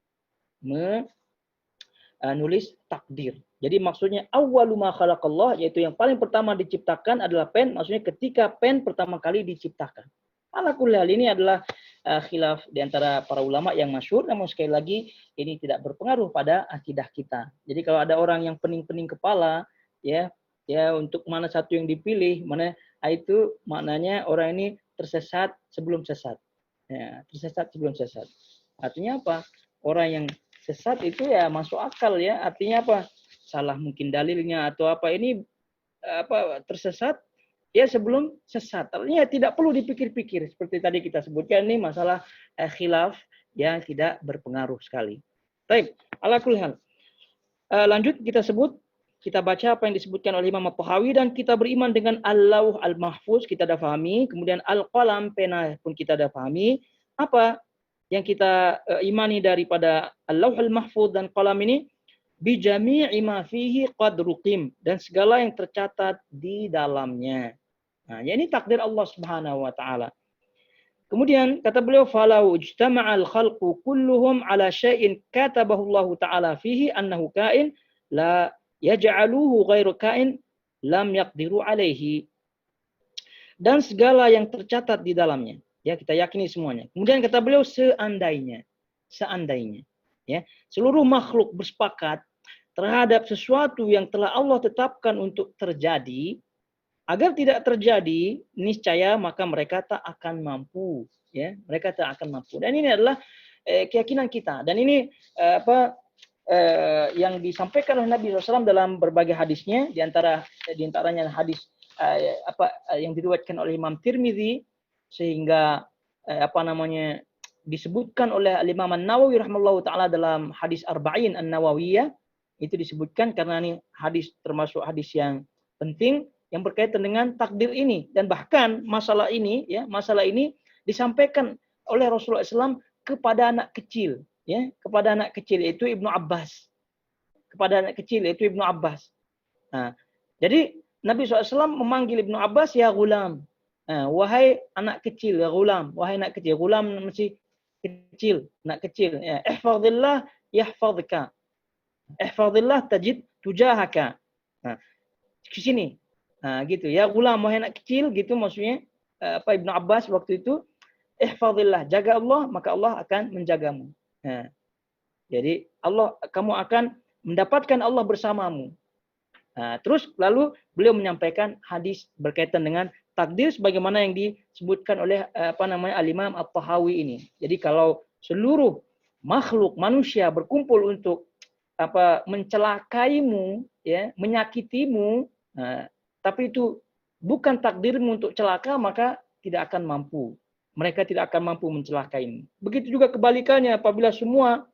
menulis takdir. Jadi maksudnya awwalu ma khalaqallah, yaitu yang paling pertama diciptakan adalah pen, maksudnya ketika pen pertama kali diciptakan. Ala kulli hal, ini adalah khilaf di antara para ulama yang masyhur, namun sekali lagi ini tidak berpengaruh pada akidah kita. Jadi kalau ada orang yang pening-pening kepala, ya untuk mana satu yang dipilih, mana itu maknanya orang ini tersesat sebelum sesat. Ya, tersesat sebelum sesat. Artinya apa? Orang yang sesat itu ya masuk akal ya. Artinya apa? Salah mungkin dalilnya atau apa, ini tersesat ya sebelum sesat. Artinya tidak perlu dipikir-pikir. Seperti tadi kita sebutkan, ini masalah khilaf yang tidak berpengaruh sekali. Baik, ala kulli hal. Lanjut kita baca apa yang disebutkan oleh Imam At-Tahawi, dan kita beriman dengan Al-Lauh Al-Mahfuz, kita dah fahami. Kemudian Al-Qalam, pena pun kita dah fahami. Apa yang kita imani daripada Al-Lauh Al-Mahfuz dan Qalam ini? Bi jami'i ma fihi qad ruqim, dan segala yang tercatat di dalamnya. Nah, ini takdir Allah Subhanahu wa taala. Kemudian kata beliau, falau ijtama'al khalqu kulluhum ala syai'in katabahu Allah taala fihi annahu kain la yaj'aluhu ghairu kain lam yaqdiru alaihi. Dan segala yang tercatat di dalamnya, ya kita yakini semuanya. Kemudian kata beliau, seandainya ya seluruh makhluk bersepakat terhadap sesuatu yang telah Allah tetapkan untuk terjadi, agar tidak terjadi, niscaya maka mereka tak akan mampu, ya mereka tak akan mampu. Dan ini adalah keyakinan kita, dan ini yang disampaikan oleh Nabi SAW dalam berbagai hadisnya, diantaranya hadis yang diriwayatkan oleh Imam Tirmidzi, sehingga disebutkan oleh Imam An-Nawawi rahimahullahu taala dalam hadis Arba'in An-Nawawiyah. Itu disebutkan karena ini hadis termasuk hadis yang penting yang berkaitan dengan takdir ini, dan bahkan masalah ini disampaikan oleh Rasulullah SAW kepada anak kecil, ya kepada anak kecil yaitu Ibnu Abbas, Nah, jadi Nabi SAW memanggil Ibnu Abbas, ya gulam, wahai anak kecil, ya gulam, wahai anak kecil. Gulam masih kecil, anak kecil. Ya, ihfazillah yahfazka, ihfazillah tajid tujahaka. Nah, ke sini. Nah, gitu ya, gulam, wahai anak kecil, gitu maksudnya Ibnu Abbas waktu itu, ihfazillah, jaga Allah, maka Allah akan menjagamu. Nah, jadi kamu akan mendapatkan Allah bersamamu. Nah, terus lalu beliau menyampaikan hadis berkaitan dengan takdir sebagaimana yang disebutkan oleh Al-Imam At-Tahawi ini. Jadi kalau seluruh makhluk manusia berkumpul untuk mencelakaimu, ya, menyakitimu, tapi itu bukan takdirmu untuk celaka, maka tidak akan mampu. Mereka tidak akan mampu mencelakaimu. Begitu juga kebalikannya, apabila semua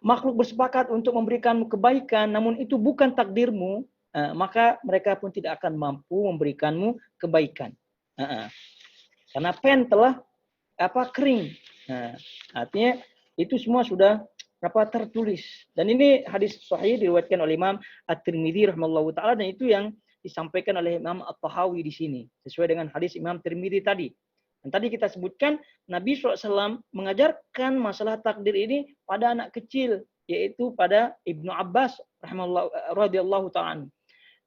makhluk bersepakat untuk memberikanmu kebaikan, namun itu bukan takdirmu, maka mereka pun tidak akan mampu memberikanmu kebaikan. Karena pen telah kering. Artinya itu semua sudah tertulis. Dan ini hadis sahih diriwayatkan oleh Imam At-Tirmidzi rahimahullahu taala, dan itu yang disampaikan oleh Imam At-Tahawi di sini sesuai dengan hadis Imam Tirmidzi tadi. Dan tadi kita sebutkan Nabi SAW mengajarkan masalah takdir ini pada anak kecil, yaitu pada Ibnu Abbas radhiyallahu ta'ala.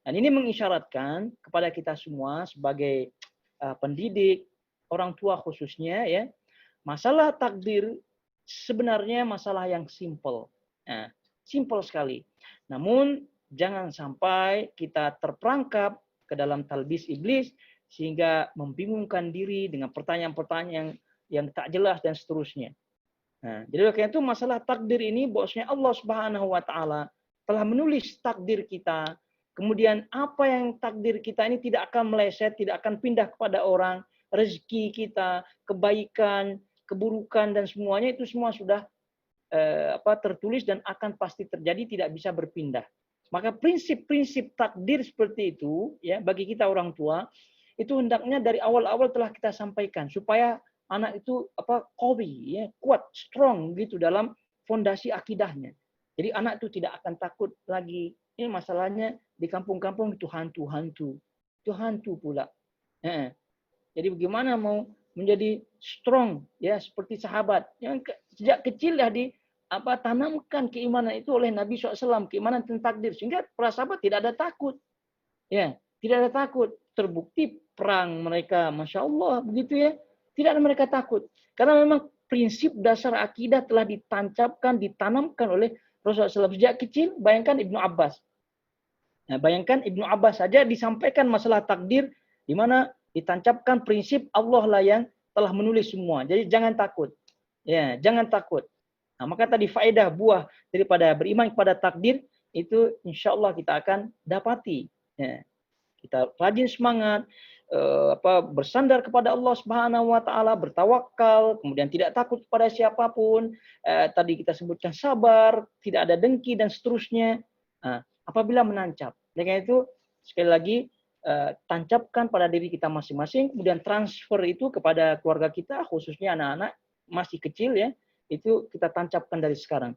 Dan ini mengisyaratkan kepada kita semua sebagai pendidik, orang tua khususnya, ya, masalah takdir sebenarnya masalah yang simple. Simple sekali. Namun jangan sampai kita terperangkap ke dalam talbis iblis sehingga membingungkan diri dengan pertanyaan-pertanyaan yang tak jelas dan seterusnya. Jadi karena itu masalah takdir ini, bahwasanya Allah Subhanahu wa taala telah menulis takdir kita. Kemudian apa yang takdir kita ini tidak akan meleset, tidak akan pindah kepada orang, rezeki kita, kebaikan, keburukan, dan semuanya itu semua sudah tertulis dan akan pasti terjadi, tidak bisa berpindah. Maka prinsip-prinsip takdir seperti itu, ya, bagi kita orang tua itu hendaknya dari awal-awal telah kita sampaikan supaya anak itu qawi, ya, kuat, strong gitu dalam fondasi akidahnya. Jadi anak itu tidak akan takut lagi. Ini masalahnya di kampung-kampung itu hantu-hantu. Itu hantu pula. Jadi bagaimana mau menjadi strong, ya, seperti sahabat yang sejak kecil dah tanamkan keimanan itu oleh Nabi SAW, keimanan tentang takdir, sehingga para sahabat tidak ada takut. Ya, tidak ada takut. Terbukti perang mereka, Masya Allah, begitu ya. Tidak ada mereka takut. Karena memang prinsip dasar akidah telah ditancapkan, ditanamkan oleh Rasulullah SAW sejak kecil. Bayangkan Ibnu Abbas. Nah, bayangkan Ibnu Abbas saja disampaikan masalah takdir, di mana ditancapkan prinsip Allah lah yang telah menulis semua. Jadi jangan takut. Ya, jangan takut. Nah, maka tadi faedah buah daripada beriman kepada takdir itu insya Allah kita akan dapati. Ya, kita rajin semangat, bersandar kepada Allah Subhanahu Wa Taala, bertawakal, kemudian tidak takut kepada siapapun. Tadi kita sebutkan sabar, tidak ada dengki dan seterusnya. Nah, apabila menancap, dengan itu sekali lagi tancapkan pada diri kita masing-masing, kemudian transfer itu kepada keluarga kita, khususnya anak-anak masih kecil ya, itu kita tancapkan dari sekarang.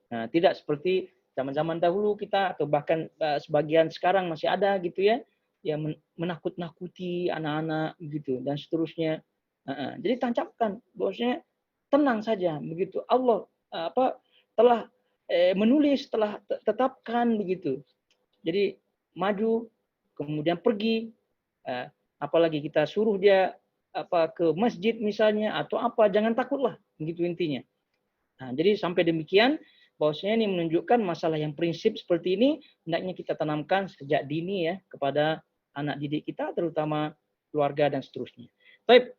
Nah, tidak seperti zaman-zaman dahulu kita atau bahkan sebagian sekarang masih ada gitu ya, yang menakut-nakuti anak-anak gitu dan seterusnya. Jadi tancapkan bahwasanya tenang saja begitu. Allah telah menulis, telah tetapkan begitu. Jadi maju kemudian pergi, apalagi kita suruh dia ke masjid misalnya atau apa, jangan takutlah begitu intinya. Nah, jadi sampai demikian bahwasanya ini menunjukkan masalah yang prinsip seperti ini hendaknya kita tanamkan sejak dini ya kepada anak didik kita, terutama keluarga dan seterusnya. Baik,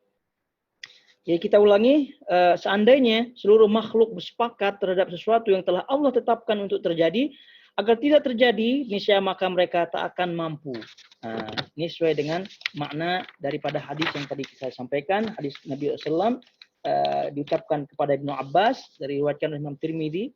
jadi kita ulangi, seandainya seluruh makhluk bersepakat terhadap sesuatu yang telah Allah tetapkan untuk terjadi, agar tidak terjadi, niscaya maka mereka tak akan mampu. Nah, ini sesuai dengan makna daripada hadis yang tadi saya sampaikan, hadis Nabi SAW diucapkan kepada Ibnu Abbas dari riwayatkan Imam Tirmidzi.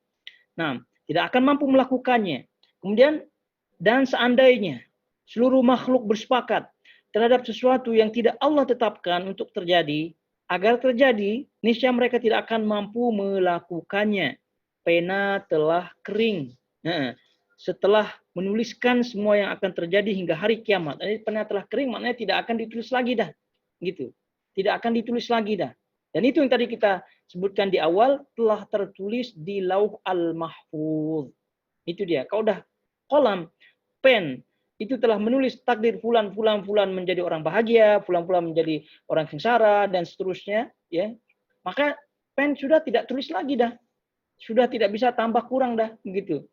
Nah, tidak akan mampu melakukannya. Kemudian, dan seandainya seluruh makhluk bersepakat terhadap sesuatu yang tidak Allah tetapkan untuk terjadi, agar terjadi, niscaya mereka tidak akan mampu melakukannya. Pena telah kering. Nah, setelah menuliskan semua yang akan terjadi hingga hari kiamat. Jadi pena telah kering maknanya tidak akan ditulis lagi dah. Gitu. Tidak akan ditulis lagi dah. Dan itu yang tadi kita sebutkan di awal, telah tertulis di Lauh Al-Mahfuz. Itu dia. Kalau udah kolam, pen, itu telah menulis takdir fulan menjadi orang bahagia, fulan menjadi orang sengsara dan seterusnya, ya. Maka pen sudah tidak tulis lagi dah. Sudah tidak bisa tambah kurang dah, begitu.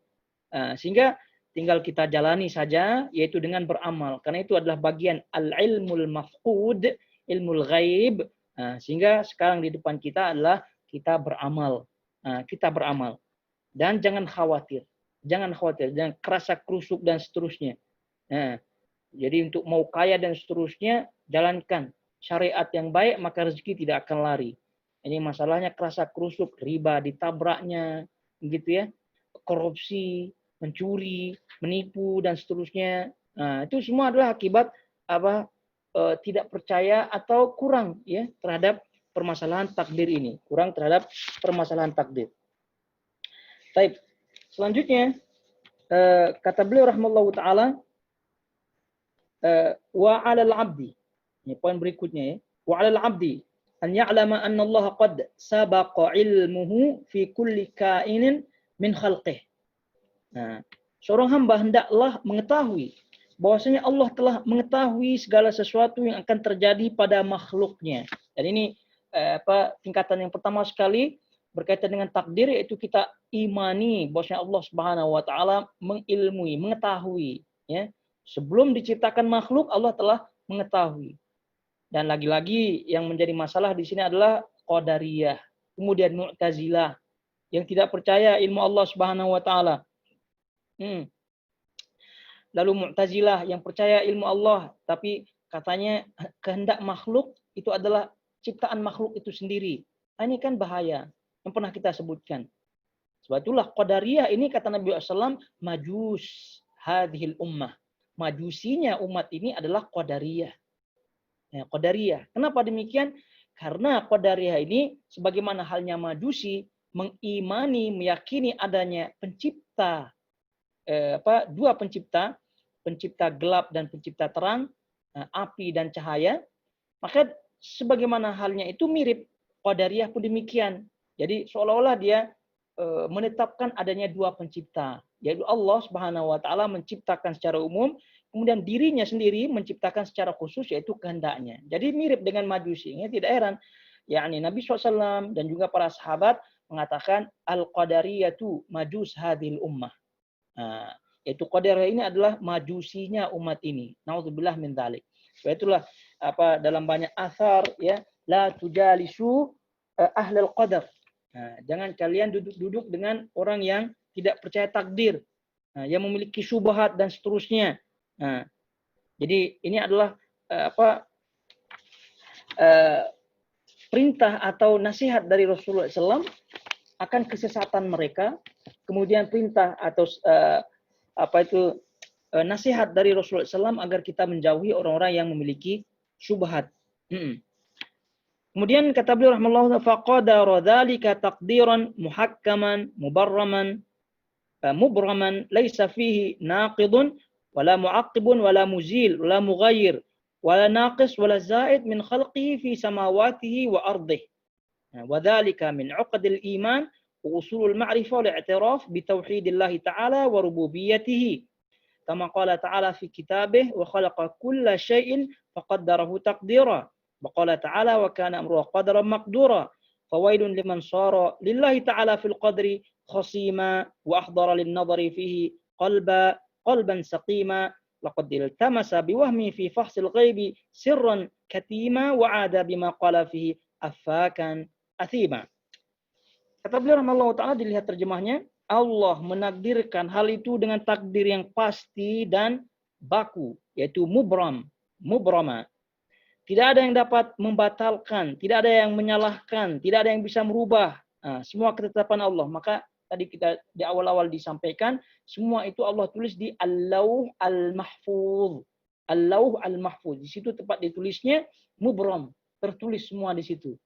Sehingga tinggal kita jalani saja, yaitu dengan beramal. Karena itu adalah bagian al-ilmul mafqud, ilmul ghaib. Sehingga sekarang di depan kita adalah kita beramal. Kita beramal. Dan jangan khawatir. Jangan kerasa krusuk dan seterusnya. Jadi untuk mau kaya dan seterusnya, jalankan syariat yang baik, maka rezeki tidak akan lari. Ini masalahnya kerasa krusuk, riba ditabraknya, gitu ya, korupsi, mencuri, menipu dan seterusnya. Itu semua adalah akibat tidak percaya atau kurang ya terhadap permasalahan takdir ini, kurang terhadap permasalahan takdir. Baik, selanjutnya kata beliau rahimahullahu taala, wa 'alal 'abdi. Ini poin berikutnya ya. Wa 'alal 'abdi an ya'lama anna Allah qad sabaqa 'ilmuhu fi kulli kainin min khalqihi. Nah, seorang hamba hendaklah mengetahui bahwasanya Allah telah mengetahui segala sesuatu yang akan terjadi pada makhluknya. Dan ini tingkatan yang pertama sekali berkaitan dengan takdir, yaitu kita imani bahwasanya Allah Subhanahu wa taala mengilmui, mengetahui ya. Sebelum diciptakan makhluk, Allah telah mengetahui. Dan lagi-lagi yang menjadi masalah di sini adalah Qadariyah, kemudian Mu'tazilah yang tidak percaya ilmu Allah Subhanahu wa taala. Lalu Mu'tazilah yang percaya ilmu Allah, tapi katanya kehendak makhluk itu adalah ciptaan makhluk itu sendiri. Ini kan bahaya yang pernah kita sebutkan. Sebab itulah Qadariyah ini kata Nabi SAW, majus hadhil ummah. Majusinya umat ini adalah Qadariyah. Ya, Qadariyah. Kenapa demikian? Karena Qadariyah ini sebagaimana halnya Majusi mengimani, meyakini adanya pencipta, dua pencipta, pencipta gelap dan pencipta terang, api dan cahaya. Maka sebagaimana halnya itu mirip, Qadariyah pun demikian. Jadi seolah-olah dia menetapkan adanya dua pencipta. yaitu Allah Subhanahu wa taala menciptakan secara umum, kemudian dirinya sendiri menciptakan secara khusus yaitu kehendaknya. Jadi mirip dengan Majusi. Ya, tidak heran. Yakni Nabi SAW dan juga para sahabat mengatakan al-qadariyatu majus hadhil ummah. Nah, yaitu qadariyah ini adalah majusinya umat ini. Nauzubillah min dzalik. Sebab itulah dalam banyak asar ya, la tujalisu ahlul qadar. Nah, jangan kalian duduk-duduk dengan orang yang tidak percaya takdir, yang memiliki syubhat dan seterusnya. Nah, jadi ini adalah perintah atau nasihat dari Rasulullah SAW akan kesesatan mereka, kemudian perintah atau nasihat dari Rasulullah SAW agar kita menjauhi orang-orang yang memiliki syubhat. Kemudian kata beliau rahimahullah, faqadara dzalika taqdiran muhakkaman mubarraman mubraman laisa fihi naqidun wala mu'aqqibun wala muzil wala mughayyir wala naqis wala zaid min khalqihi fi samawatihi wa ardihi. Wa dzalika min 'uqdil iman wa usulul ma'rifah wal i'tiraf bi tauhidillah ta'ala wa rububiyyatihi. Kama qala ta'ala fi kitabih wa khalaqa kulla syai'in faqaddarahu taqdira. وقال تعالى وكان أمره قدرا مقدورا فويل لمن صار لله تعالى في القدر خصيما وأحضر للنظر فيه قلبا سقيما لقد التمس بوهمه في فحص الغيب سرا كتيما وعاد بما قال فيه أفاكا أثيما. Kata beliau rahimahullah ta'ala, dilihat terjemahnya, Allah menakdirkan hal itu dengan takdir yang pasti dan baku, yaitu mubrama. Tidak ada yang dapat membatalkan, tidak ada yang menyalahkan, tidak ada yang bisa merubah. Semua ketetapan Allah. Maka tadi kita di awal-awal disampaikan, semua itu Allah tulis di Al-Lauh Al-Mahfuz. Al-Lauh Al-Mahfuz. Di situ tempat ditulisnya mubram, tertulis semua di situ.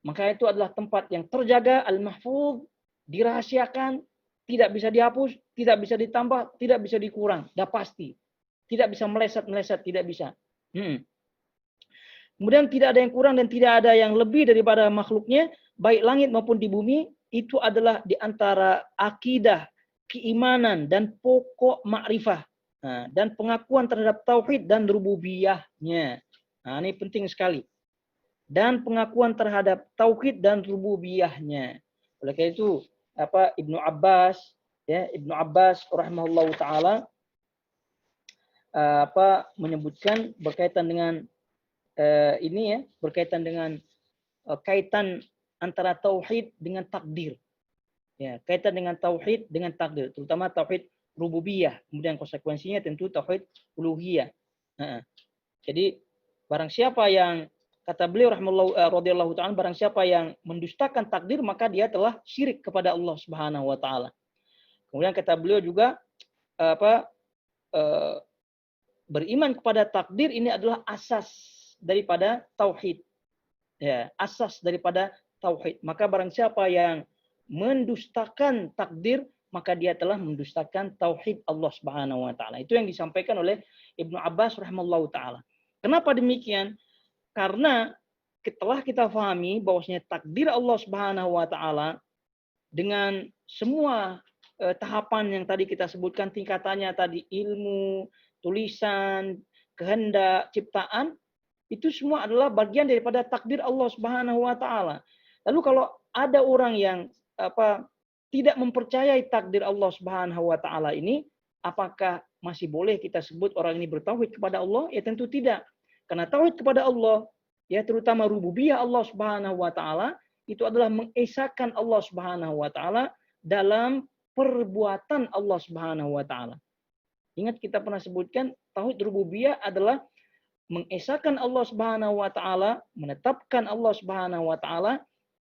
Maka itu adalah tempat yang terjaga, Al-Mahfuz, dirahasiakan, tidak bisa dihapus, tidak bisa ditambah, tidak bisa dikurang. Dah pasti. Tidak bisa meleset-meleset, tidak bisa. Kemudian tidak ada yang kurang dan tidak ada yang lebih daripada makhluknya, baik langit maupun di bumi. Itu adalah di antara akidah, keimanan dan pokok makrifah, dan pengakuan terhadap tauhid dan rububiyahnya. Ini penting sekali. Dan pengakuan terhadap tauhid dan rububiyahnya. Oleh karena itu Ibnu Abbas rahimahullahu taala menyebutkan berkaitan dengan berkaitan dengan kaitan antara tauhid dengan takdir. Ya, kaitan dengan tauhid dengan takdir, terutama tauhid rububiyah, kemudian konsekuensinya tentu tauhid uluhiyah. Jadi barang siapa yang kata beliau radhiyallahu ta'ala, barang siapa yang mendustakan takdir maka dia telah syirik kepada Allah Subhanahu wa taala. Kemudian kata beliau juga beriman kepada takdir ini adalah asas daripada tauhid. Ya, asas daripada tauhid. Maka barang siapa yang mendustakan takdir, maka dia telah mendustakan tauhid Allah Subhanahu wa taala. Itu yang disampaikan oleh Ibnu Abbas rahimahullahu taala. Kenapa demikian? Karena setelah kita pahami bahwasanya takdir Allah Subhanahu wa taala dengan semua tahapan yang tadi kita sebutkan, tingkatannya tadi, ilmu, tulisan, kehendak, ciptaan, itu semua adalah bagian daripada takdir Allah Subhanahu wa taala. Lalu kalau ada orang yang tidak mempercayai takdir Allah Subhanahu wa taala ini, apakah masih boleh kita sebut orang ini bertauhid kepada Allah? Ya tentu tidak. Karena tauhid kepada Allah, ya terutama rububiyah Allah Subhanahu wa taala, itu adalah mengesahkan Allah Subhanahu wa taala dalam perbuatan Allah Subhanahu wa taala. Ingat kita pernah sebutkan tauhid rububiyah adalah mengesahkan Allah Subhanahu wa taala, menetapkan Allah Subhanahu wa taala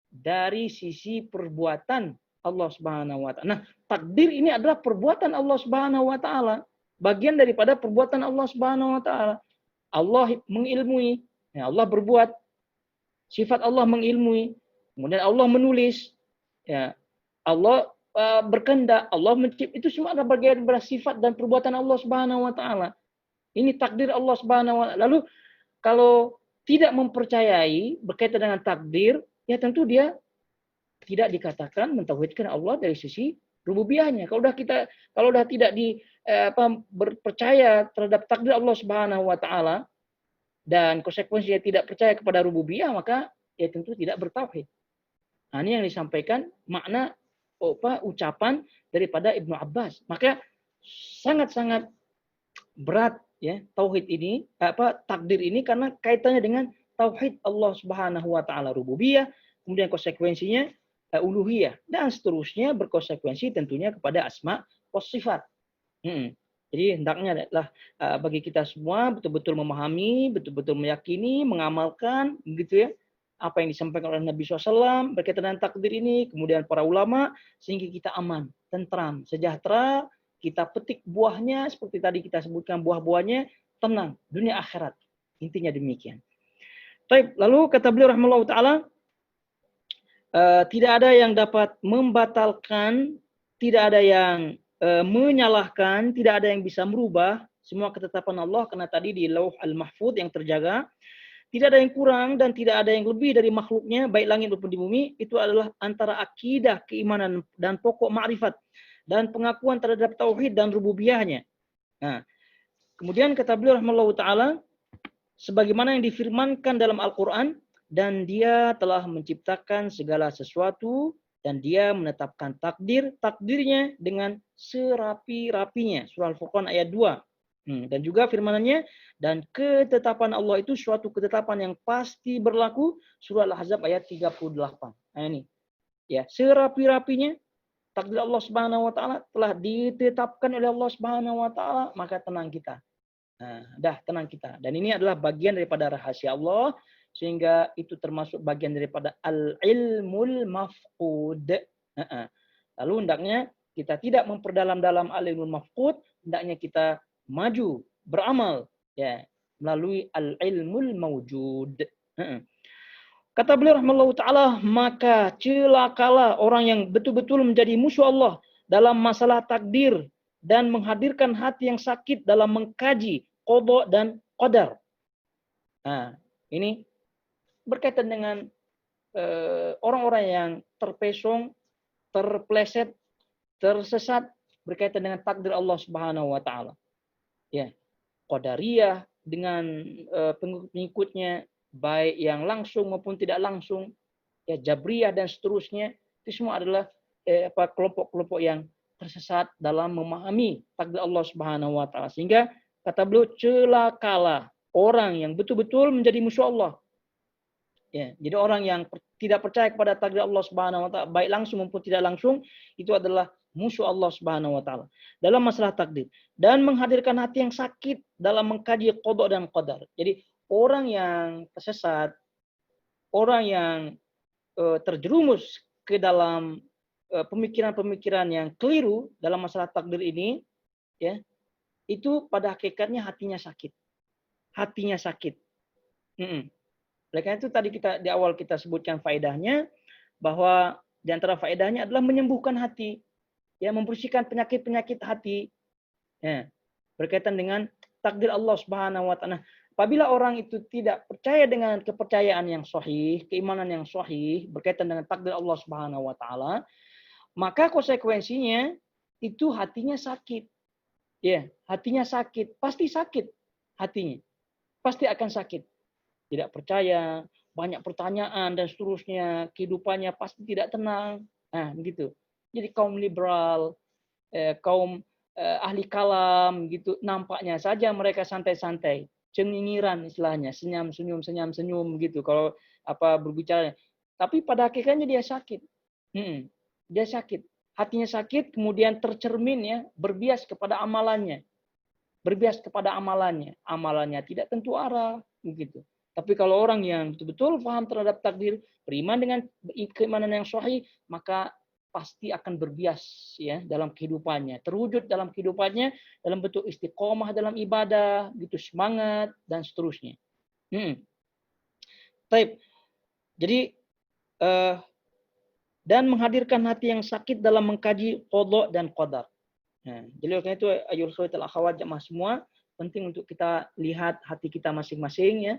dari sisi perbuatan Allah Subhanahu wa taala. Nah, takdir ini adalah perbuatan Allah Subhanahu wa taala, bagian daripada perbuatan Allah Subhanahu wa taala. Allah mengilmui, ya Allah berbuat, sifat Allah mengilmui, kemudian Allah menulis, ya Allah berkehendak, Allah mencipta, itu semua adalah bagian dari sifat dan perbuatan Allah Subhanahu wa taala. Ini takdir Allah Subhanahu wa taala. Lalu kalau tidak mempercayai berkaitan dengan takdir, ya tentu dia tidak dikatakan mentauhidkan Allah dari sisi rububiyahnya. Kalau udah tidak berpercaya terhadap takdir Allah Subhanahu wa taala dan konsekuensinya tidak percaya kepada rububiyah, maka ya tentu tidak bertauhid. Nah, ini yang disampaikan makna ucapan daripada Ibnu Abbas. Maka sangat-sangat berat ya tauhid ini, takdir ini, karena kaitannya dengan tauhid Allah Subhanahu wa taala rububiyah, kemudian konsekuensinya uluhiyah, dan seterusnya berkonsekuensi tentunya kepada asma was sifat. Jadi hendaknya adalah bagi kita semua betul-betul memahami, betul-betul meyakini, mengamalkan, begitu ya, apa yang disampaikan oleh Nabi SAW berkaitan dengan takdir ini, kemudian para ulama, sehingga kita aman, tentram, sejahtera, kita petik buahnya, seperti tadi kita sebutkan buah-buahnya, tenang, dunia akhirat. Intinya demikian. Baik, lalu kata beliau rahimahullah ta'ala, tidak ada yang dapat membatalkan, tidak ada yang menyalahkan, tidak ada yang bisa merubah semua ketetapan Allah, karena tadi di Lauh Al-Mahfuz yang terjaga, tidak ada yang kurang dan tidak ada yang lebih dari makhluknya, baik langit maupun di bumi. Itu adalah antara akidah, keimanan, dan pokok ma'rifat, dan pengakuan terhadap tauhid dan rububiyahnya. Nah, kemudian kata beliau rahimahullah ta'ala, sebagaimana yang difirmankan dalam Al-Quran, dan dia telah menciptakan segala sesuatu, dan dia menetapkan takdirnya dengan serapi-rapinya. Surah Al-Furqan ayat 2. Dan juga firman-Nya, dan ketetapan Allah itu suatu ketetapan yang pasti berlaku. Surah Al-Ahzab ayat 38. Nah ini. Ya, serapi-rapinya takdir Allah Subhanahu wa taala telah ditetapkan oleh Allah Subhanahu wa taala, maka tenang kita. Nah, tenang kita. Dan ini adalah bagian daripada rahasia Allah, sehingga itu termasuk bagian daripada al-ilmul mafqud. Lalu hendaknya kita tidak memperdalam dalam al-ilmul mafqud, hendaknya kita maju beramal ya melalui al-ilmul mawjud. Kata beliau rahimahullah ta'ala, maka celakalah orang yang betul-betul menjadi musuh Allah dalam masalah takdir dan menghadirkan hati yang sakit dalam mengkaji qada dan qadar. Nah, ini berkaitan dengan orang-orang yang terpesong, terpleset, tersesat berkaitan dengan takdir Allah Subhanahu wa taala. Ya, qadariyah dengan pengikutnya, baik yang langsung maupun tidak langsung, ya jabriyah dan seterusnya, itu semua adalah kelompok-kelompok yang tersesat dalam memahami takdir Allah Subhanahu wa taala. Sehingga kata beliau, celakalah orang yang betul-betul menjadi musuh Allah. Ya, jadi orang yang tidak percaya kepada takdir Allah Subhanahu wa taala, baik langsung maupun tidak langsung, itu adalah musuh Allah Subhanahu wa taala dalam masalah takdir, dan menghadirkan hati yang sakit dalam mengkaji qada dan qadar. Jadi orang yang tersesat, orang yang terjerumus ke dalam pemikiran-pemikiran yang keliru dalam masalah takdir ini, ya, itu pada hakikatnya hatinya sakit. Hatinya sakit. Oleh karena itu tadi kita di awal kita sebutkan faedahnya, bahwa di antara faedahnya adalah menyembuhkan hati, ya, membersihkan penyakit-penyakit hati, ya, berkaitan dengan takdir Allah Subhanahu wa taala. Apabila orang itu tidak percaya dengan kepercayaan yang sahih, keimanan yang sahih berkaitan dengan takdir Allah Subhanahu wa taala, maka konsekuensinya itu hatinya sakit. Ya, hatinya sakit, pasti sakit hatinya. Pasti akan sakit. Tidak percaya, banyak pertanyaan dan seterusnya, kehidupannya pasti tidak tenang. Nah, begitu. Jadi kaum liberal, kaum ahli kalam gitu, nampaknya saja mereka santai-santai, cengingiran istilahnya, senyum-senyum gitu kalau berbicara. Tapi pada hakikatnya dia sakit. Dia sakit. Hatinya sakit, kemudian tercermin ya, berbias kepada amalannya. Berbias kepada amalannya. Amalannya tidak tentu arah begitu. Tapi kalau orang yang betul-betul paham terhadap takdir, beriman dengan keimanan yang sahih, maka pasti akan berbias ya dalam kehidupannya, terwujud dalam kehidupannya dalam bentuk istiqomah dalam ibadah, gitu, semangat dan seterusnya. Baik. Jadi dan menghadirkan hati yang sakit dalam mengkaji qada dan qadar. Nah, jadi oleh karena itu ayyuhal akhwat akhwat jamaah semua, penting untuk kita lihat hati kita masing-masing ya.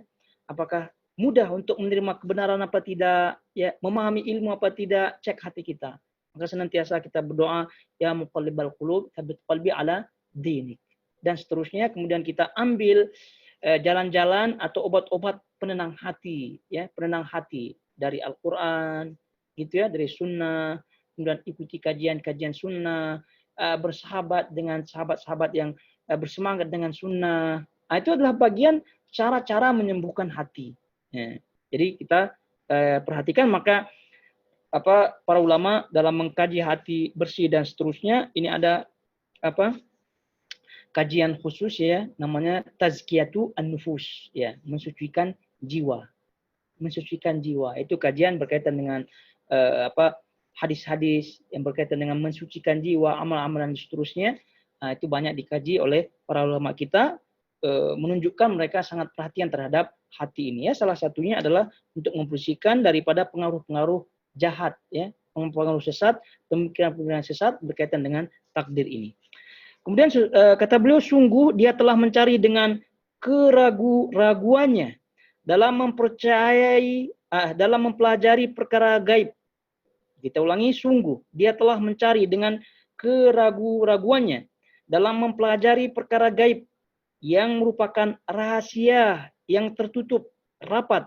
Apakah mudah untuk menerima kebenaran apa tidak, ya, memahami ilmu apa tidak, cek hati kita. Maka senantiasa kita berdoa, ya muqallibal qulub, tsabbit qalbi ala dinik. Dan seterusnya, kemudian kita ambil jalan-jalan atau obat-obat penenang hati, ya, penenang hati dari Al-Quran, gitu ya, dari Sunnah, kemudian ikuti kajian-kajian Sunnah, bersahabat dengan sahabat-sahabat yang bersemangat dengan Sunnah. Nah, itu adalah bagian cara-cara menyembuhkan hati. Ya. Jadi kita perhatikan, maka para ulama dalam mengkaji hati bersih dan seterusnya, ini ada kajian khusus ya, namanya tazkiyatu an-nufus, ya, mensucikan jiwa. Mensucikan jiwa. Itu kajian berkaitan dengan hadis-hadis yang berkaitan dengan mensucikan jiwa, amal-amalan dan seterusnya. Nah, itu banyak dikaji oleh para ulama kita, menunjukkan mereka sangat perhatian terhadap hati ini ya. Salah satunya adalah untuk membersihkan daripada pengaruh-pengaruh jahat ya, pengaruh sesat, pemikiran-pemikiran sesat berkaitan dengan takdir ini. Kemudian kata beliau, sungguh dia telah mencari dengan keraguan-raguannya dalam mempelajari perkara gaib. Kita ulangi, sungguh dia telah mencari dengan keraguan-raguannya dalam mempelajari perkara gaib yang merupakan rahasia yang tertutup rapat,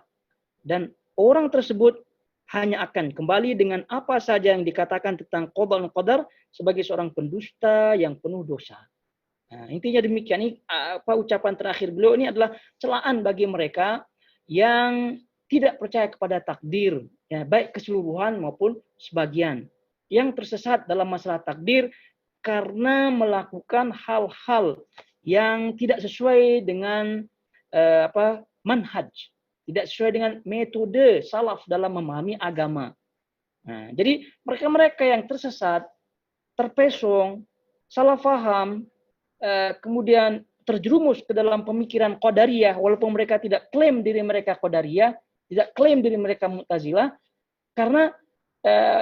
dan orang tersebut hanya akan kembali dengan apa saja yang dikatakan tentang qada dan qadar sebagai seorang pendusta yang penuh dosa. Nah, intinya demikian. Ini ucapan terakhir beliau ini adalah celaan bagi mereka yang tidak percaya kepada takdir, ya, baik keseluruhan maupun sebagian, yang tersesat dalam masalah takdir karena melakukan hal-hal yang tidak sesuai dengan manhaj, tidak sesuai dengan metode salaf dalam memahami agama. Nah, jadi mereka-mereka yang tersesat, terpesong, salah faham, kemudian terjerumus ke dalam pemikiran Qadariyah, walaupun mereka tidak klaim diri mereka Qadariyah, tidak klaim diri mereka Mu'tazilah, karena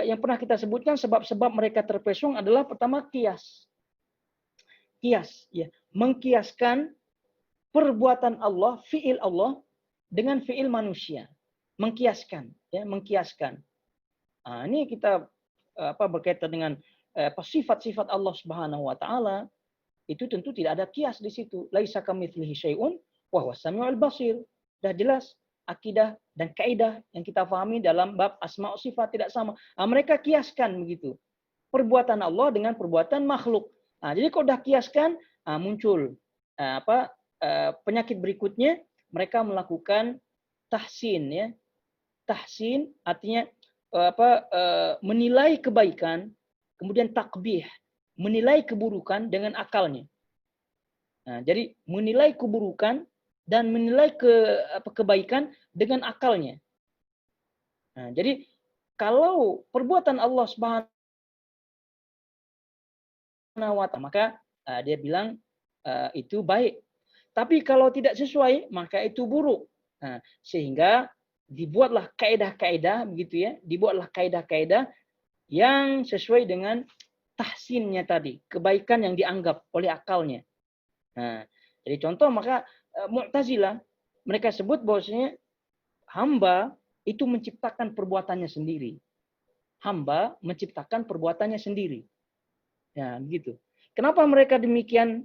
yang pernah kita sebutkan sebab-sebab mereka terpesong adalah pertama kias. Kias, ya, mengkiaskan perbuatan Allah, fi'il Allah dengan fi'il manusia. Mengkiaskan, ya, mengkiaskan. Nah, ini kita berkaitan dengan sifat-sifat Allah Subhanahu wa taala, itu tentu tidak ada kias di situ. Laisa kamitslihi syai'un wa huwas samiul basir. Sudah jelas akidah dan kaidah yang kita pahami dalam bab asma' sifat tidak sama. Nah, mereka kiaskan begitu. Perbuatan Allah dengan perbuatan makhluk. Nah, jadi kalau sudah kiaskan, muncul penyakit berikutnya, mereka melakukan tahsin, ya. Tahsin artinya menilai kebaikan, kemudian takbih, menilai keburukan dengan akalnya. Nah, jadi menilai keburukan dan menilai kebaikan dengan akalnya. Nah, jadi kalau perbuatan Allah Subhanahu wa ta'ala, maka dia bilang itu baik. Tapi kalau tidak sesuai, maka itu buruk. Nah, sehingga dibuatlah kaidah-kaidah begitu ya, dibuatlah kaidah-kaidah yang sesuai dengan tahsinnya tadi, kebaikan yang dianggap oleh akalnya. Nah, jadi contoh, maka Mu'tazilah mereka sebut bahwasanya hamba itu menciptakan perbuatannya sendiri. Hamba menciptakan perbuatannya sendiri. Ya, begitu. Kenapa mereka demikian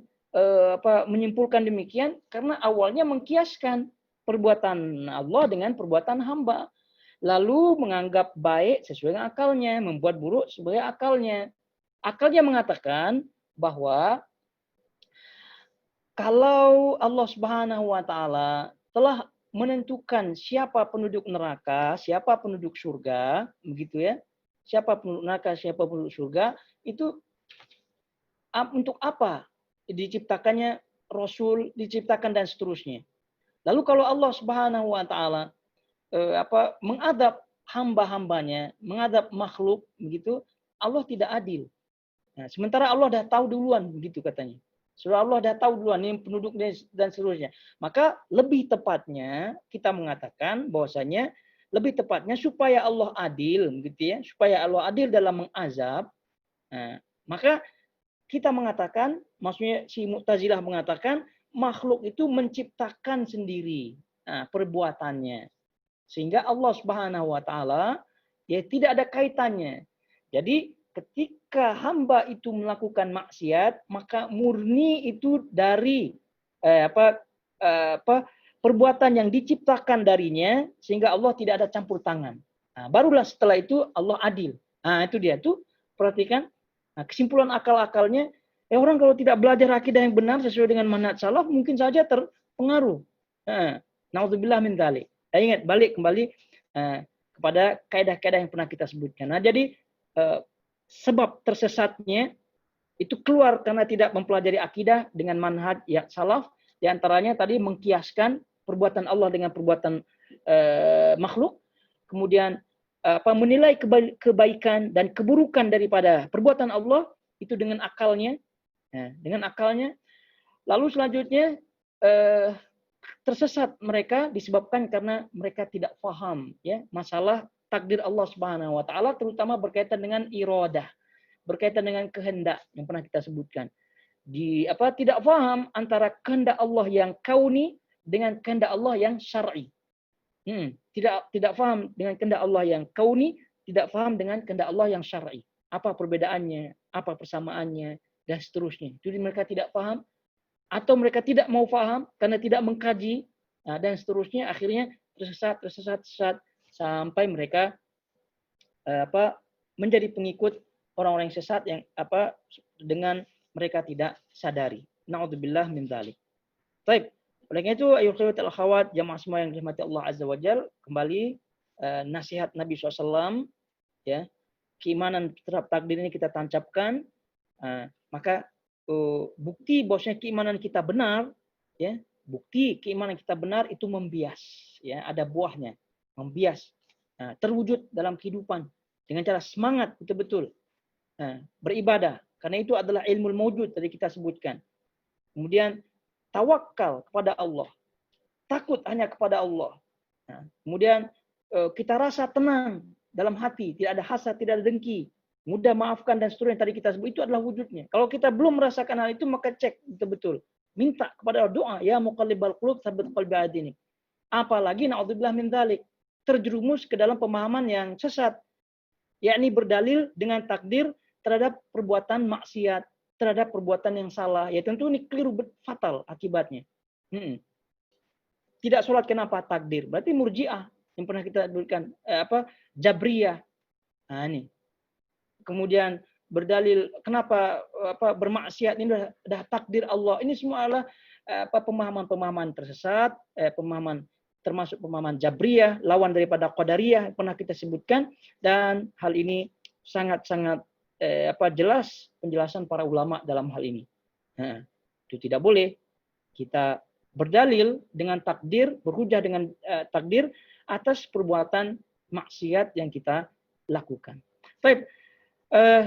menyimpulkan demikian? Karena awalnya mengkiaskan perbuatan Allah dengan perbuatan hamba. Lalu menganggap baik sesuai dengan akalnya, membuat buruk sebagai akalnya. Akalnya mengatakan bahwa kalau Allah Subhanahu wa taala telah menentukan siapa penduduk neraka, siapa penduduk surga, begitu ya. Siapa penduduk neraka, siapa penduduk surga, itu untuk apa diciptakannya Rasul, diciptakan dan seterusnya. Lalu kalau Allah Subhanahu wa taala mengadab hamba-hambanya, mengadab makhluk begitu, Allah tidak adil. Nah, sementara Allah dah tahu duluan begitu katanya. Surah Allah dah tahu duluan ini penduduk dan seterusnya. Maka lebih tepatnya kita mengatakan bahwasanya lebih tepatnya supaya Allah adil begitu ya, supaya Allah adil dalam mengazab. Nah, maka kita mengatakan, maksudnya si Mu'tazilah mengatakan makhluk itu menciptakan sendiri perbuatannya. Sehingga Allah Subhanahu wa taala ya tidak ada kaitannya. Jadi ketika hamba itu melakukan maksiat, maka murni itu dari perbuatan yang diciptakan darinya, sehingga Allah tidak ada campur tangan. Nah, barulah setelah itu Allah adil. Nah, itu dia tuh, perhatikan. Nah, kesimpulan akal-akalnya, orang kalau tidak belajar akidah yang benar sesuai dengan manhaj salaf, mungkin saja terpengaruh. Naudzubillah min dzalik. Ingat, balik kembali kepada kaidah-kaidah yang pernah kita sebutkan. Nah, jadi sebab tersesatnya itu keluar karena tidak mempelajari akidah dengan manhaj ya salaf, di antaranya tadi mengkiaskan perbuatan Allah dengan perbuatan makhluk, kemudian menilai kebaikan dan keburukan daripada perbuatan Allah itu dengan akalnya, Lalu selanjutnya tersesat mereka disebabkan karena mereka tidak paham ya masalah takdir Allah Subhanahu wa taala, terutama berkaitan dengan iradah, berkaitan dengan kehendak yang pernah kita sebutkan. Tidak paham antara kehendak Allah yang kauni dengan kehendak Allah yang syar'i. Tidak paham dengan kehendak Allah yang kauni, tidak paham dengan kehendak Allah yang syar'i. Apa perbedaannya, apa persamaannya, dan seterusnya. Jadi mereka tidak paham, atau mereka tidak mau paham karena tidak mengkaji, dan seterusnya. Akhirnya tersesat sampai mereka menjadi pengikut orang-orang yang sesat yang dengan mereka tidak sadari. Na'udzubillah min dzalik. Baik. Oleh karena itu, ayuhal ikhwat wal akhwat, jamaah semua yang dirahmati Allah Azza wa Jalla, kembali nasihat Nabi SAW, ya, keimanan terhadap takdir ini kita tancapkan, maka bukti bahwasanya keimanan kita benar, ya, bukti keimanan kita benar itu membias, ya, ada buahnya, membias, terwujud dalam kehidupan dengan cara semangat betul-betul beribadah, karena itu adalah ilmu mawjud tadi kita sebutkan. Kemudian tawakal kepada Allah, takut hanya kepada Allah. Kemudian kita rasa tenang dalam hati, tidak ada hasad, tidak ada dengki, mudah maafkan dan seterusnya tadi kita sebut, itu adalah wujudnya. Kalau kita belum merasakan hal itu, maka cek betul-betul, minta kepada doa, ya muqallibal qulub tsabbit qalbi ala dinik. Apalagi naudzubillah min dzalik, terjerumus ke dalam pemahaman yang sesat, yakni berdalil dengan takdir terhadap perbuatan maksiat, terhadap perbuatan yang salah, ya tentu ini keliru fatal akibatnya. Tidak sholat kenapa takdir? Berarti murji'ah yang pernah kita berikan, jabriyah. Nah, ini. Kemudian berdalil kenapa bermaksiat ini sudah takdir Allah. Ini semua adalah pemahaman-pemahaman tersesat, pemahaman termasuk pemahaman jabriyah, lawan daripada qadariyah yang pernah kita sebutkan, dan hal ini sangat-sangat jelas penjelasan para ulama dalam hal ini. Itu tidak boleh kita berdalil dengan takdir, berhujah dengan takdir atas perbuatan maksiat yang kita lakukan. Baik,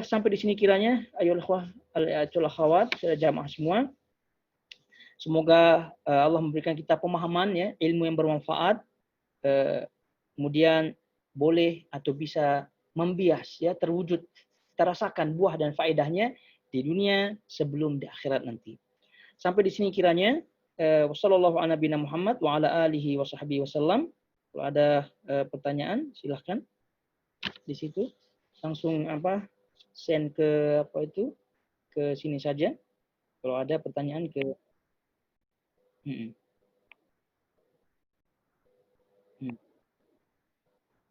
sampai di sini kiranya ayolah akhwat, jamaah semua. Semoga Allah memberikan kita pemahaman, ya, ilmu yang bermanfaat, kemudian boleh atau bisa membias, ya, terwujud, kita rasakan buah dan faedahnya di dunia sebelum di akhirat nanti. Sampai di sini kiranya. Wassallallahu ala nabiyina Muhammad wa ala alihi wa sahbihi wasallam. Kalau ada pertanyaan silahkan di situ langsung send ke ke sini saja. Kalau ada pertanyaan ke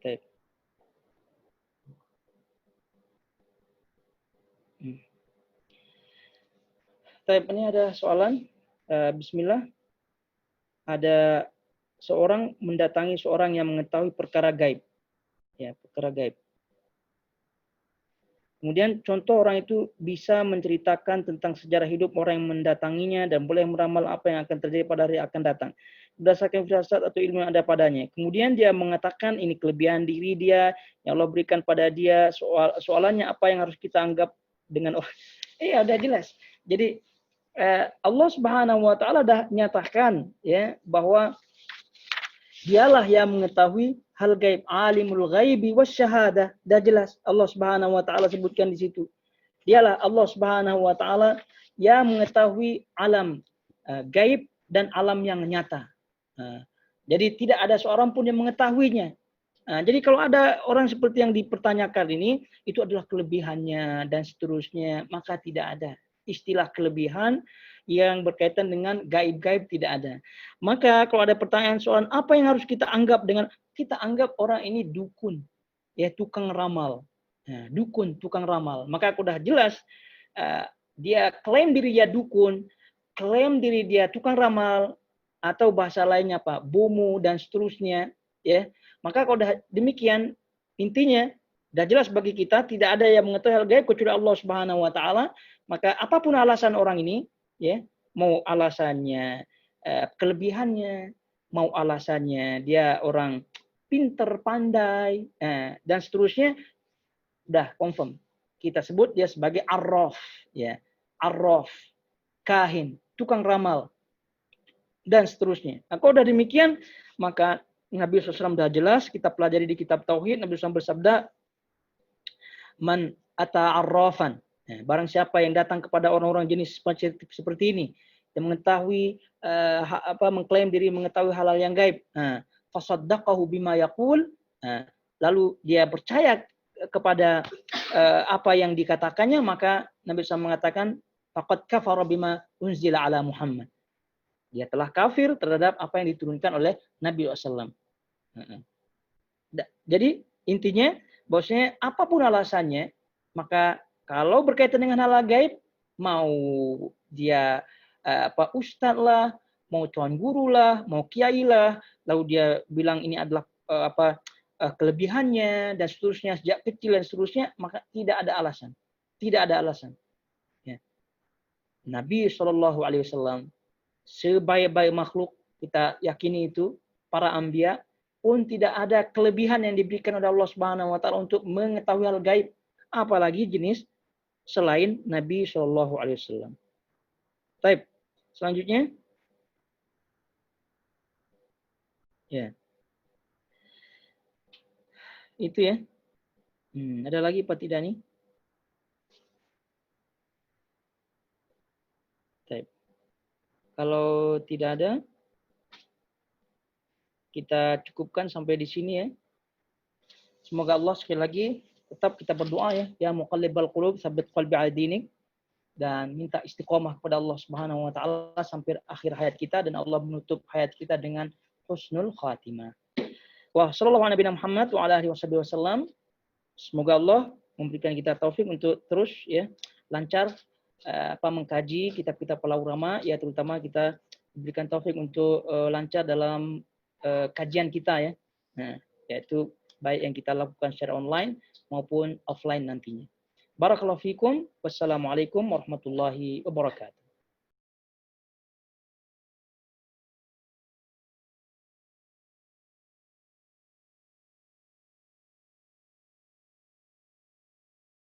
Baik. Baik, ini ada soalan. Bismillah. Ada seorang mendatangi seorang yang mengetahui perkara gaib. Ya, perkara gaib. Kemudian contoh orang itu bisa menceritakan tentang sejarah hidup orang yang mendatanginya dan boleh meramal apa yang akan terjadi pada hari akan datang berdasarkan firasat atau ilmu yang ada padanya. Kemudian dia mengatakan ini kelebihan diri dia yang Allah berikan pada dia. Soalannya apa yang harus kita anggap dengan udah jelas. Jadi Allah Subhanahu wa taala dah nyatakan, ya, bahwa dialah yang mengetahui hal gaib, alimul ghaibi wasyahadah. Dah jelas Allah Subhanahu wa taala sebutkan di situ. Dialah Allah Subhanahu wa taala yang mengetahui alam gaib dan alam yang nyata. Jadi tidak ada seorang pun yang mengetahuinya. Jadi kalau ada orang seperti yang dipertanyakan ini, itu adalah kelebihannya dan seterusnya, maka tidak ada istilah kelebihan yang berkaitan dengan gaib-gaib, tidak ada. Maka kalau ada pertanyaan soal apa yang harus kita anggap dengan, kita anggap orang ini dukun, ya tukang ramal. Nah, dukun, tukang ramal. Maka aku udah jelas, dia klaim diri dia dukun, klaim diri dia tukang ramal, atau bahasa lainnya apa, bomo dan seterusnya, ya. Maka kalau dah demikian, intinya dah jelas bagi kita tidak ada yang mengetahui hal gaib kecuali Allah Subhanahu wa taala. Maka apapun alasan orang ini, ya, mau alasannya kelebihannya, mau alasannya dia orang pinter, pandai, dan seterusnya, dah confirm. Kita sebut dia sebagai arraf, ya. Arraf, kahin, tukang ramal, dan seterusnya. Nah, kalau udah demikian, maka Nabi SAW sudah jelas, kita pelajari di kitab Tauhid, Nabi SAW bersabda, man ata'arrafan. Nah, barang siapa yang datang kepada orang-orang jenis seperti ini, yang mengetahui, mengklaim diri mengetahui hal-hal yang gaib, fasaddaqahu bima yaqul, lalu dia percaya kepada apa yang dikatakannya, maka Nabi SAW mengatakan, faqad kafara bima unzila ala Muhammad. Dia telah kafir terhadap apa yang diturunkan oleh Nabi SAW. Jadi intinya, bahwasanya apapun alasannya, maka kalau berkaitan dengan hal gaib, mau dia ustadz lah, mau tuan guru lah, mau kiai lah, lalu dia bilang ini adalah kelebihannya dan seterusnya sejak kecil dan seterusnya, maka tidak ada alasan, tidak ada alasan. Ya. Nabi SAW sebaik-baik makhluk, kita yakini itu, para anbiya pun tidak ada kelebihan yang diberikan oleh Allah Subhanahu wa taala untuk mengetahui hal gaib, apalagi jenis selain Nabi SAW. Baik, selanjutnya. Ya. Itu ya. Ada lagi Pak tidak nih? Baik. Kalau tidak ada, kita cukupkan sampai di sini ya. Semoga Allah sekali lagi tetap kita berdoa ya, ya muqallibal qulub tsabbit qalbi ala dinik, dan minta istiqomah kepada Allah Subhanahu wa taala sampai akhir hayat kita, dan Allah menutup hayat kita dengan husnul khatimah. Wa sallallahu ala nabiyina Muhammad wa ala alihi wasallam. Semoga Allah memberikan kita taufik untuk terus ya lancar mengkaji kitab-kitab para ulama, ya terutama kita diberikan taufik untuk lancar dalam kajian kita ya. Nah, yaitu baik yang kita lakukan secara online maupun offline nantinya. Barakallahu fikum. Wassalamualaikum warahmatullahi wabarakatuh.